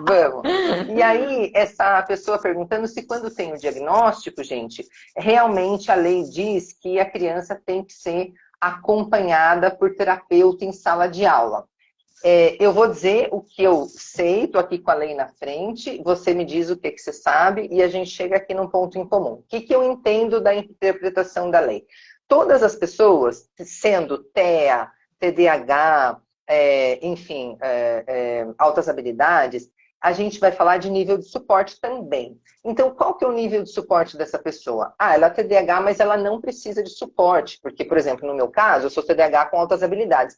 Vamos. E aí, essa pessoa perguntando se quando tem o diagnóstico, gente, realmente a lei diz que a criança tem que ser acompanhada por terapeuta em sala de aula. Eu vou dizer o que eu sei, estou aqui com a lei na frente, você me diz o que você sabe e a gente chega aqui num ponto em comum. O que eu entendo da interpretação da lei? Todas as pessoas, sendo TEA, TDAH, enfim, altas habilidades, a gente vai falar de nível de suporte também. Então, qual que é o nível de suporte dessa pessoa? Ela é TDAH, mas ela não precisa de suporte, porque, por exemplo, no meu caso, eu sou TDAH com altas habilidades.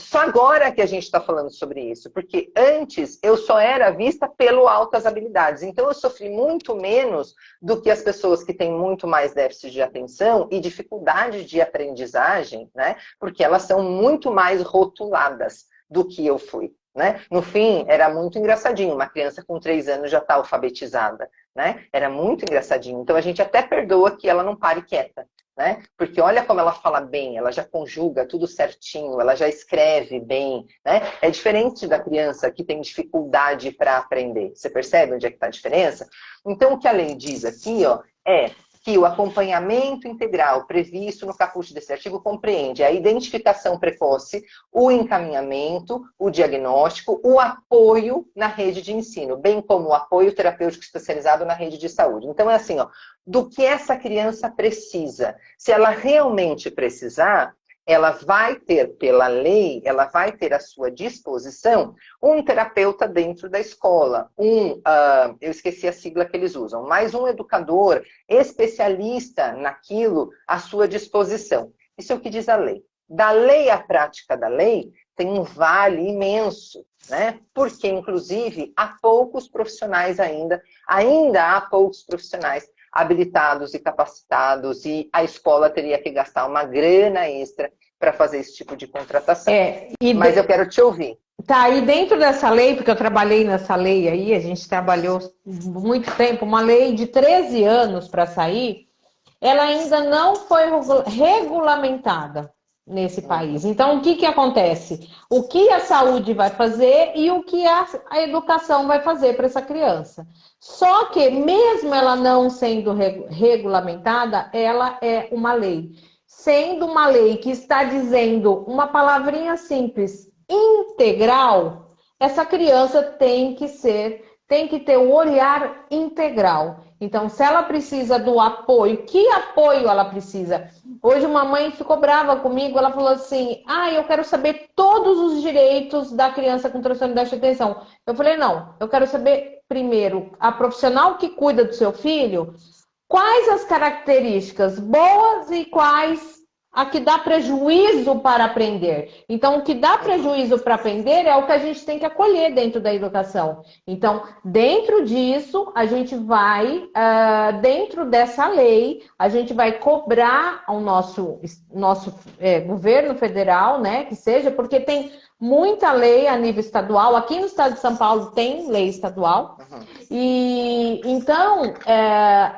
Só agora que a gente está falando sobre isso, porque antes eu só era vista pelo altas habilidades. Então eu sofri muito menos do que as pessoas que têm muito mais déficit de atenção e dificuldade de aprendizagem, né? Porque elas são muito mais rotuladas do que eu fui. Né? No fim, era muito engraçadinho. Uma criança com 3 anos já está alfabetizada. Né? Era muito engraçadinho. Então a gente até perdoa que ela não pare quieta. Né? Porque olha como ela fala bem, ela já conjuga tudo certinho, ela já escreve bem, né? É diferente da criança que tem dificuldade para aprender. Você percebe onde é que está a diferença? Então, o que a lei diz aqui, ó, é que o acompanhamento integral previsto no caput desse artigo compreende a identificação precoce, o encaminhamento, o diagnóstico, o apoio na rede de ensino, bem como o apoio terapêutico especializado na rede de saúde. Então, é assim, ó, do que essa criança precisa. Se ela realmente precisar, ela vai ter, pela lei, ela vai ter à sua disposição um terapeuta dentro da escola, eu esqueci a sigla que eles usam, mas um educador especialista naquilo à sua disposição. Isso é o que diz a lei. Da lei à prática da lei, tem um vale imenso, né? Porque, inclusive, há poucos profissionais ainda há poucos profissionais habilitados e capacitados, e a escola teria que gastar uma grana extra para fazer esse tipo de contratação. Mas eu quero te ouvir. Tá, e dentro dessa lei, porque eu trabalhei nessa lei aí, a gente trabalhou muito tempo, uma lei de 13 anos para sair, ela ainda não foi regulamentada nesse país. Então, o que acontece? O que a saúde vai fazer e o que a educação vai fazer para essa criança. Só que, mesmo ela não sendo regulamentada, ela é uma lei. Sendo uma lei que está dizendo uma palavrinha simples, integral, essa criança tem que ter o olhar integral. Então, se ela precisa do apoio, que apoio ela precisa? Hoje uma mãe ficou brava comigo, ela falou assim, eu quero saber todos os direitos da criança com transtorno de déficit de atenção. Eu falei, não, eu quero saber primeiro, a profissional que cuida do seu filho, quais as características boas e quais a que dá prejuízo para aprender. Então, o que dá prejuízo para aprender é o que a gente tem que acolher dentro da educação. Então, dentro disso, a gente vai, dentro dessa lei, a gente vai cobrar ao nosso governo federal, né, que seja, porque tem muita lei a nível estadual. Aqui no estado de São Paulo tem lei estadual. E então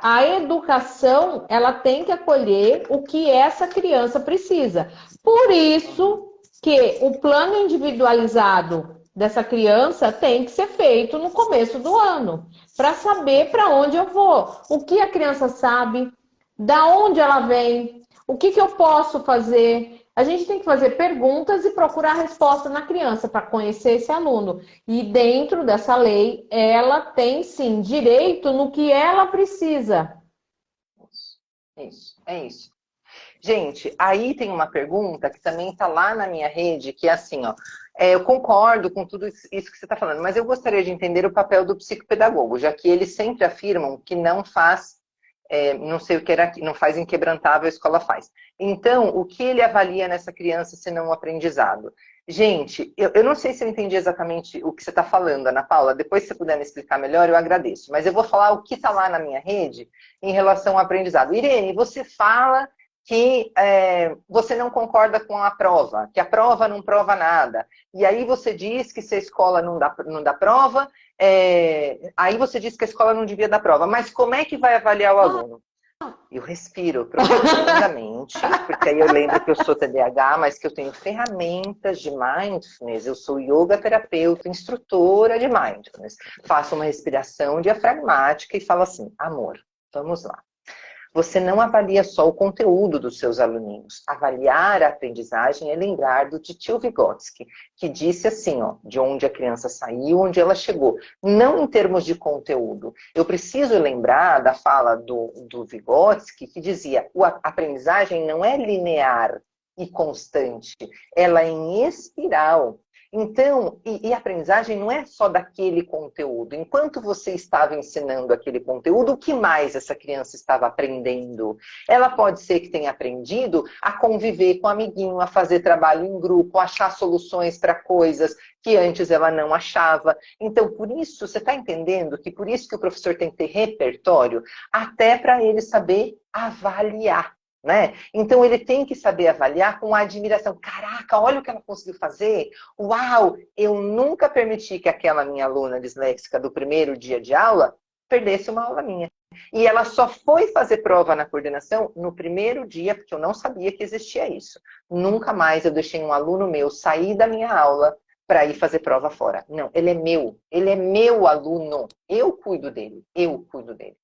a educação ela tem que acolher o que essa criança precisa. Por isso que o plano individualizado dessa criança tem que ser feito no começo do ano, para saber para onde eu vou, o que a criança sabe, da onde ela vem, o que eu posso fazer. A gente tem que fazer perguntas e procurar resposta na criança para conhecer esse aluno. E dentro dessa lei, ela tem sim direito no que ela precisa. Isso. Gente, aí tem uma pergunta que também está lá na minha rede, que é assim, ó. Eu concordo com tudo isso que você está falando, mas eu gostaria de entender o papel do psicopedagogo, já que eles sempre afirmam que não faz não sei o que era, não faz inquebrantável, a escola faz. Então, o que ele avalia nessa criança se não o aprendizado? Gente, eu não sei se eu entendi exatamente o que você está falando, Ana Paula. Depois, se você puder me explicar melhor, eu agradeço. Mas eu vou falar o que está lá na minha rede em relação ao aprendizado. Irene, você fala que você não concorda com a prova, que a prova não prova nada. E aí você diz que se a escola não dá prova, aí você diz que a escola não devia dar prova. Mas como é que vai avaliar o aluno? Eu respiro profundamente, porque aí eu lembro que eu sou TDAH, mas que eu tenho ferramentas de mindfulness. Eu sou yoga terapeuta, instrutora de mindfulness. Faço uma respiração diafragmática e falo assim, amor, vamos lá. Você não avalia só o conteúdo dos seus aluninhos. Avaliar a aprendizagem é lembrar do tio Vygotsky, que disse assim, ó, de onde a criança saiu, onde ela chegou. Não em termos de conteúdo. Eu preciso lembrar da fala do Vygotsky, que dizia, a aprendizagem não é linear e constante, ela é em espiral. Então, e a aprendizagem não é só daquele conteúdo. Enquanto você estava ensinando aquele conteúdo, o que mais essa criança estava aprendendo? Ela pode ser que tenha aprendido a conviver com o amiguinho, a fazer trabalho em grupo, a achar soluções para coisas que antes ela não achava. Então, por isso, você está entendendo que por isso que o professor tem que ter repertório, até para ele saber avaliar. Né? Então ele tem que saber avaliar com admiração. Caraca, olha o que ela conseguiu fazer. Uau, eu nunca permiti que aquela minha aluna disléxica do primeiro dia de aula perdesse uma aula minha. E ela só foi fazer prova na coordenação no primeiro dia, porque eu não sabia que existia isso. Nunca mais eu deixei um aluno meu sair da minha aula para ir fazer prova fora. Não, ele é meu aluno. Eu cuido dele.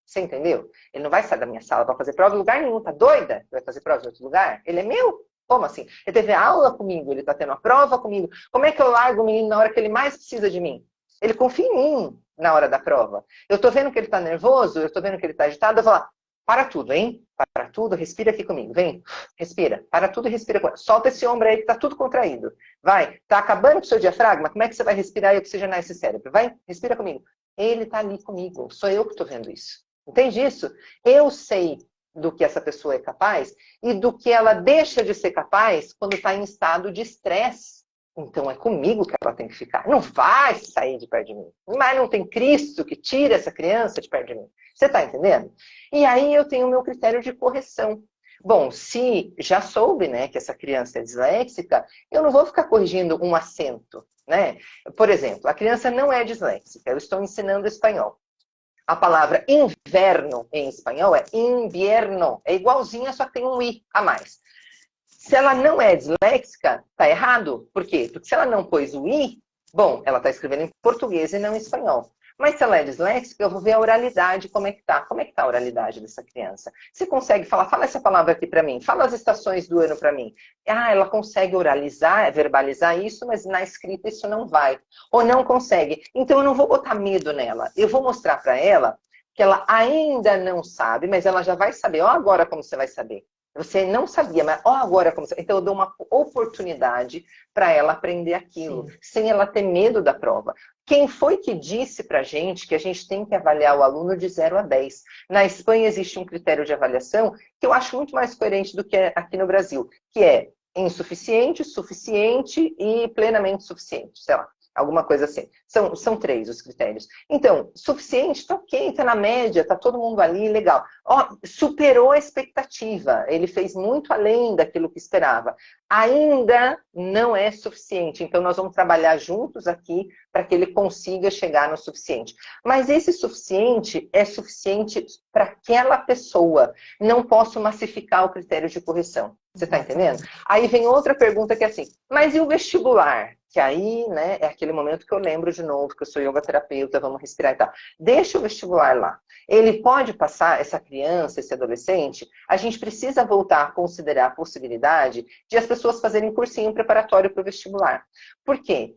Você entendeu? Ele não vai sair da minha sala para fazer prova em lugar nenhum. Tá doida? Vai fazer prova em outro lugar? Ele é meu. Como assim? Ele teve aula comigo, ele tá tendo a prova comigo. Como é que eu largo o menino na hora que ele mais precisa de mim? Ele confia em mim na hora da prova. Eu tô vendo que ele tá nervoso, eu tô vendo que ele tá agitado, eu vou lá, para tudo, hein? Para tudo, respira aqui comigo, vem. Respira, para tudo e respira. Solta esse ombro aí que tá tudo contraído. Vai, tá acabando com o seu diafragma? Como é que você vai respirar e oxigenar esse cérebro? Vai, respira comigo. Ele tá ali comigo, sou eu que tô vendo isso. Entende isso? Eu sei do que essa pessoa é capaz e do que ela deixa de ser capaz quando está em estado de estresse. Então é comigo que ela tem que ficar. Não vai sair de perto de mim. Mas não tem Cristo que tira essa criança de perto de mim. Você está entendendo? E aí eu tenho o meu critério de correção. Bom, se já soube, né, que essa criança é disléxica, eu não vou ficar corrigindo um acento, né? Por exemplo, a criança não é disléxica. Eu estou ensinando espanhol. A palavra inverno em espanhol é invierno. É igualzinha, só que tem um i a mais. Se ela não é disléxica, tá errado. Por quê? Porque se ela não pôs o i, bom, ela está escrevendo em português e não em espanhol. Mas se ela é disléxica, eu vou ver a oralidade, como é que tá. Como é que tá a oralidade dessa criança? Você consegue falar, fala essa palavra aqui para mim, fala as estações do ano para mim. Ah, ela consegue oralizar, verbalizar isso, mas na escrita isso não vai. Ou não consegue. Então eu não vou botar medo nela. Eu vou mostrar para ela que ela ainda não sabe, mas ela já vai saber. Ó, agora como você vai saber. Você não sabia, mas ó, agora como você... Então eu dou uma oportunidade para ela aprender aquilo, sim, sem ela ter medo da prova. Quem foi que disse pra gente que a gente tem que avaliar o aluno de 0 a 10? Na Espanha existe um critério de avaliação que eu acho muito mais coerente do que aqui no Brasil, que é insuficiente, suficiente e plenamente suficiente, sei lá. Alguma coisa assim. São 3 os critérios. Então, suficiente, tá ok, tá na média, tá todo mundo ali, legal. Ó, superou a expectativa, ele fez muito além daquilo que esperava. Ainda não é suficiente, então nós vamos trabalhar juntos aqui para que ele consiga chegar no suficiente. Mas esse suficiente é suficiente para aquela pessoa. Não posso massificar o critério de correção. Você está entendendo? Aí vem outra pergunta que é assim, mas e o vestibular? Que aí, né, é aquele momento que eu lembro de novo, que eu sou yoga terapeuta, vamos respirar e tal. Deixa o vestibular lá. Ele pode passar, essa criança, esse adolescente, a gente precisa voltar a considerar a possibilidade de as pessoas fazerem cursinho preparatório para o vestibular. Por quê?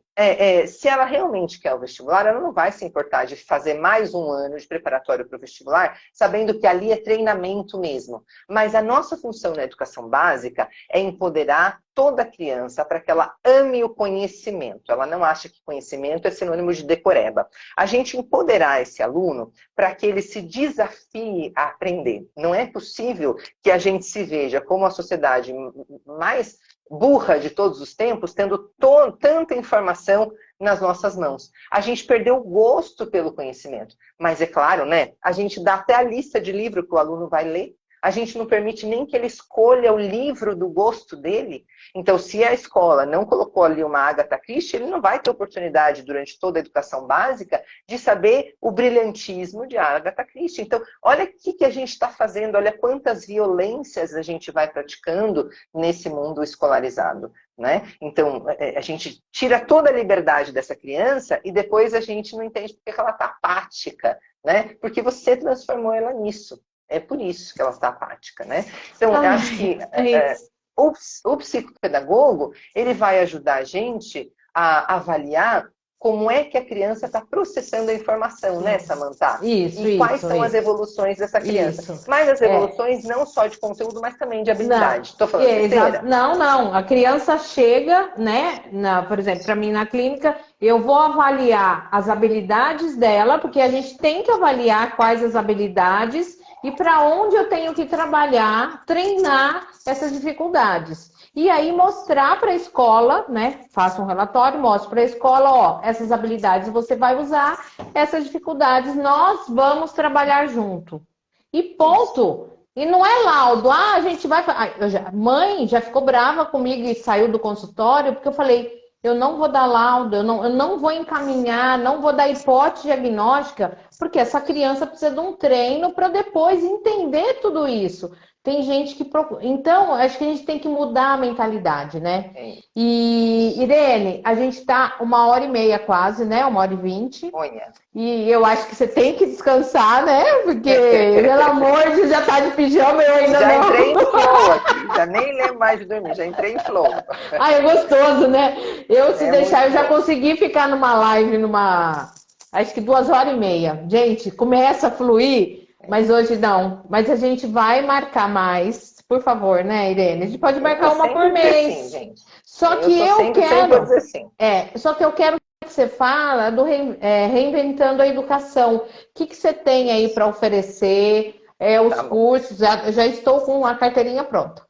se ela realmente quer o vestibular, ela não vai se importar de fazer mais um ano de preparatório para o vestibular, sabendo que ali é treinamento mesmo. Mas a nossa função na educação básica é empoderar toda criança para que ela ame o conhecimento. Ela não acha que conhecimento é sinônimo de decoreba. A gente empoderar esse aluno para que ele se desafie a aprender. Não é possível que a gente se veja como a sociedade mais burra de todos os tempos, tendo tanta informação nas nossas mãos. A gente perdeu o gosto pelo conhecimento. Mas é claro, né? A gente dá até a lista de livro que o aluno vai ler. A gente não permite nem que ele escolha o livro do gosto dele. Então, se a escola não colocou ali uma Agatha Christie, ele não vai ter oportunidade, durante toda a educação básica, de saber o brilhantismo de Agatha Christie. Então, olha o que a gente está fazendo, olha quantas violências a gente vai praticando nesse mundo escolarizado. Né? Então, a gente tira toda a liberdade dessa criança e depois a gente não entende porque ela está apática, né? Porque você transformou ela nisso. É por isso que ela está apática, né? Então, eu acho que o psicopedagogo, ele vai ajudar a gente a avaliar como é que a criança está processando a informação, né, Samantha? E quais são as evoluções dessa criança. Mas as evoluções não só de conteúdo, mas também de habilidade. Estou falando besteira? Não. A criança chega, né, por exemplo, para mim na clínica, eu vou avaliar as habilidades dela, porque a gente tem que avaliar quais as habilidades e para onde eu tenho que trabalhar, treinar essas dificuldades. E aí mostrar para a escola, né? Faça um relatório, mostre para a escola, ó, essas habilidades você vai usar, essas dificuldades nós vamos trabalhar junto. E ponto. E não é laudo. A gente vai... Mãe já ficou brava comigo e saiu do consultório, porque eu falei, eu não vou dar laudo, eu não vou encaminhar, não vou dar hipótese diagnóstica, porque essa criança precisa de um treino para depois entender tudo isso. Tem gente que procura. Então, acho que a gente tem que mudar a mentalidade, né? E, Irene, a gente tá 1h30 quase, né? 1h20. Olha. E eu acho que você tem que descansar, né? Porque, pelo amor de Deus, já tá de pijama, eu ainda já não. Já entrei em flow aqui, já nem lembro mais de dormir, já entrei em flow. É gostoso, né? Se deixar, eu já consegui ficar numa live, acho que 2h30. Gente, começa a fluir. Mas hoje não. Mas a gente vai marcar mais, por favor, né, Irene? A gente pode marcar uma por mês. Sim, gente. Só que eu quero. Dizer sim. Só que eu quero que você fala do reinventando a educação. O que você tem aí para oferecer? Os cursos. Já estou com a carteirinha pronta.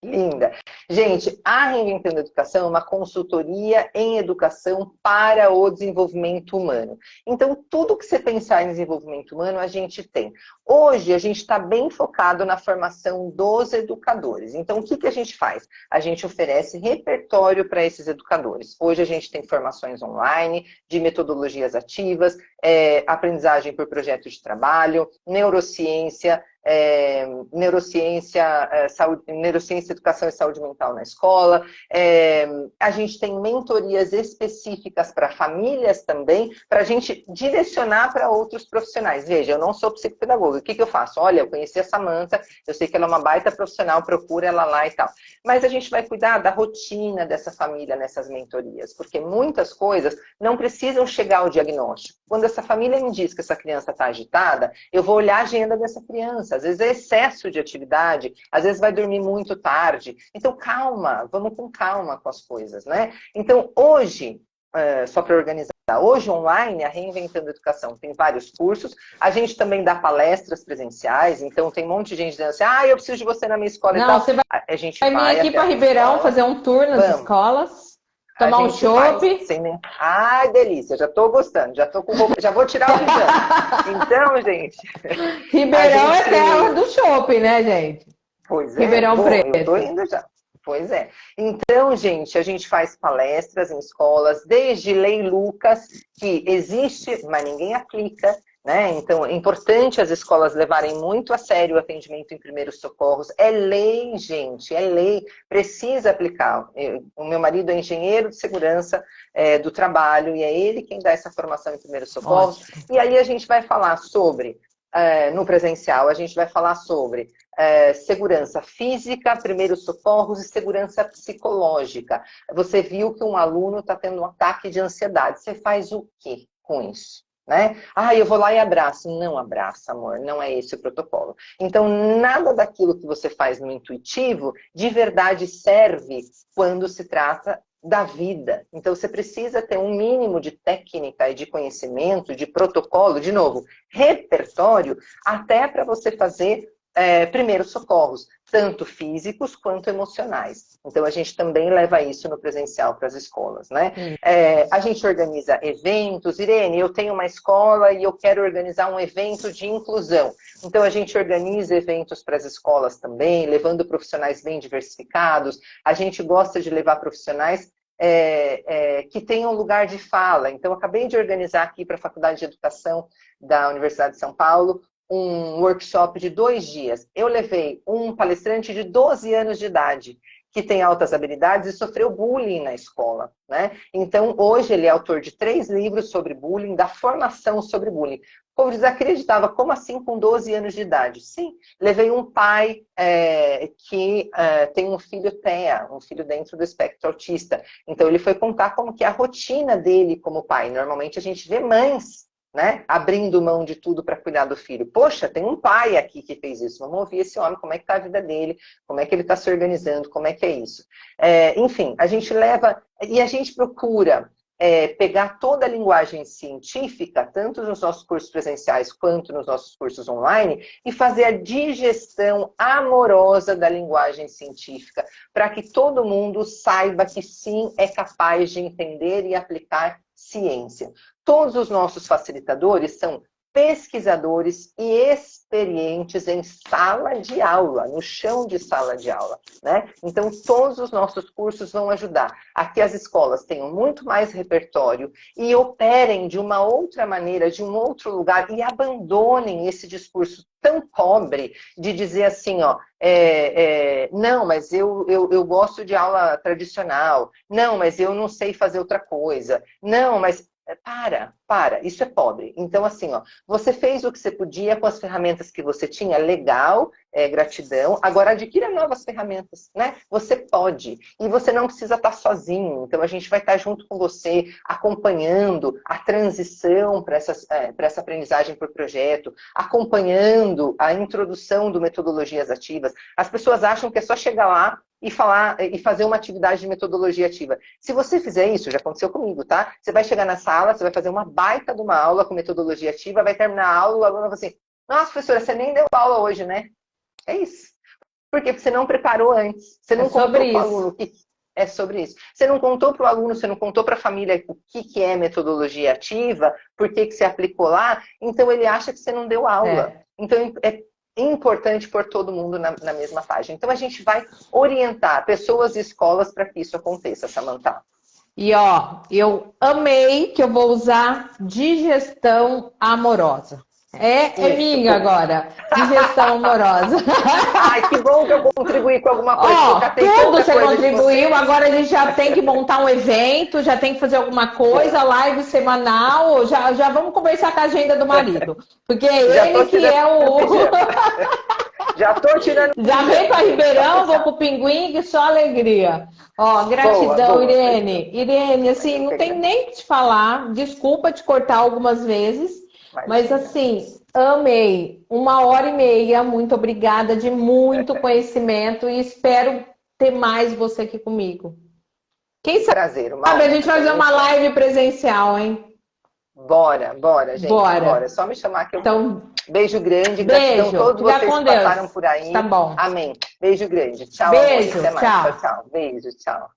Linda. Gente, a Reinventando a Educação é uma consultoria em educação para o desenvolvimento humano. Então, tudo que você pensar em desenvolvimento humano, a gente tem. Hoje, a gente está bem focado na formação dos educadores. Então, o que a gente faz? A gente oferece repertório para esses educadores. Hoje, a gente tem formações online, de metodologias ativas, aprendizagem por projeto de trabalho, neurociência, neurociência, educação e saúde mental na escola. A gente tem mentorias específicas para famílias também, para a gente direcionar para outros profissionais. Veja, eu não sou psicopedagoga. O que eu faço? Olha, eu conheci a Samantha, eu sei que ela é uma baita profissional, procura ela lá e tal. Mas a gente vai cuidar da rotina dessa família nessas mentorias, porque muitas coisas não precisam chegar ao diagnóstico. Quando essa família me diz que essa criança está agitada, eu vou olhar a agenda dessa criança. Às vezes é excesso de atividade, às vezes vai dormir muito tarde. Então, calma, vamos com calma com as coisas, né? Então, hoje, só para organizar, hoje online, a Reinventando a Educação tem vários cursos. A gente também dá palestras presenciais, então tem um monte de gente dizendo assim, eu preciso de você na minha escola e tal. Você vai vir aqui para Ribeirão fazer um tour nas escolas. Tomar um chopp. Ai, delícia, já tô gostando, já tô com roupa, já vou tirar o pijama. Então, gente... Ribeirão é terra do chopp, né, gente? Pois é. Ribeirão Preto. Eu tô indo já. Pois é. Então, gente, a gente faz palestras em escolas, desde Lei Lucas, que existe, mas ninguém aplica, né? Então, é importante as escolas levarem muito a sério o atendimento em primeiros socorros. É lei, gente, é lei. Precisa aplicar. O meu marido é engenheiro de segurança do trabalho e é ele quem dá essa formação em primeiros socorros. Ótimo. E aí a gente vai falar sobre no presencial, a gente vai falar sobre segurança física, primeiros socorros e segurança psicológica. Você viu que um aluno está tendo um ataque de ansiedade. Você faz o quê com isso? Né? Eu vou lá e abraço. Não abraça, amor, não é esse o protocolo. Então, nada daquilo que você faz no intuitivo, de verdade serve quando se trata da vida. Então, você precisa ter um mínimo de técnica e de conhecimento, de protocolo, de novo, repertório, até para você fazer primeiros socorros, tanto físicos quanto emocionais. Então, a gente também leva isso no presencial para as escolas, né? A gente organiza eventos. Irene, eu tenho uma escola e eu quero organizar um evento de inclusão. Então, a gente organiza eventos para as escolas também, levando profissionais bem diversificados. A gente gosta de levar profissionais que tenham lugar de fala. Então, eu acabei de organizar aqui para a Faculdade de Educação da Universidade de São Paulo um workshop de 2 dias. Eu levei um palestrante de 12 anos de idade, que tem altas habilidades e sofreu bullying na escola, né? Então, hoje ele é autor de 3 livros sobre bullying, da formação sobre bullying. O povo desacreditava, como assim com 12 anos de idade? Sim, levei um pai que tem um filho TEA, um filho dentro do espectro autista. Então, ele foi contar como que é a rotina dele como pai. Normalmente, a gente vê mães, né, abrindo mão de tudo para cuidar do filho. Poxa, tem um pai aqui que fez isso. Vamos ouvir esse homem, como é que está a vida dele, como é que ele está se organizando, como é que é isso. Enfim, a gente leva e a gente procura pegar toda a linguagem científica, tanto nos nossos cursos presenciais quanto nos nossos cursos online, e fazer a digestão amorosa da linguagem científica, para que todo mundo saiba que sim, é capaz de entender e aplicar ciência. Todos os nossos facilitadores são pesquisadores e experientes em sala de aula, no chão de sala de aula, né? Então, todos os nossos cursos vão ajudar a que as escolas tenham muito mais repertório e operem de uma outra maneira, de um outro lugar, e abandonem esse discurso tão pobre de dizer assim, ó, não, mas eu gosto de aula tradicional, não, mas eu não sei fazer outra coisa, não, mas... Para, isso é pobre. Então, assim, ó, você fez o que você podia com as ferramentas que você tinha, legal, gratidão, agora adquira novas ferramentas, né? Você pode, e você não precisa estar sozinho, então a gente vai estar junto com você, acompanhando a transição para essa aprendizagem por projeto, acompanhando a introdução do metodologias ativas. As pessoas acham que é só chegar lá e falar e fazer uma atividade de metodologia ativa. Se você fizer isso, já aconteceu comigo, tá? Você vai chegar na sala, você vai fazer uma baita de uma aula com metodologia ativa, vai terminar a aula, o aluno vai assim, nossa, professora, você nem deu aula hoje, né? É isso. Por quê? Porque você não preparou antes. Você não contou para o aluno o que é sobre isso. Você não contou para o aluno, você não contou para a família o que é metodologia ativa, por que você aplicou lá, então ele acha que você não deu aula. Então, é importante pôr todo mundo na mesma página. Então, a gente vai orientar pessoas e escolas para que isso aconteça, Samantha. E, ó, eu amei que eu vou usar digestão amorosa. É minha agora, digestão amorosa. Ai, que bom que eu contribuí com alguma coisa. Tudo você contribuiu, agora a gente já tem que montar um evento, já tem que fazer alguma coisa, live semanal, já vamos conversar com a agenda do marido. Porque ele que é o... Já tô tirando... Já vem para Ribeirão, vou pro Pinguim, que só alegria. Ó, gratidão, boa. Irene. Irene, assim, não tem nem o que te falar, desculpa te cortar algumas vezes, mas assim, amei. 1h30, muito obrigada, de muito conhecimento, e espero ter mais você aqui comigo. Quem sabe, prazer, a gente fazer uma live presencial, hein? Bora, gente. Bora. É só me chamar que eu... Então, beijo grande, gratidão a todos vocês que passaram por aí. Tá bom. Amém. Beijo grande. Tchau, beijo, amor. Até mais. Tchau. Beijo, tchau.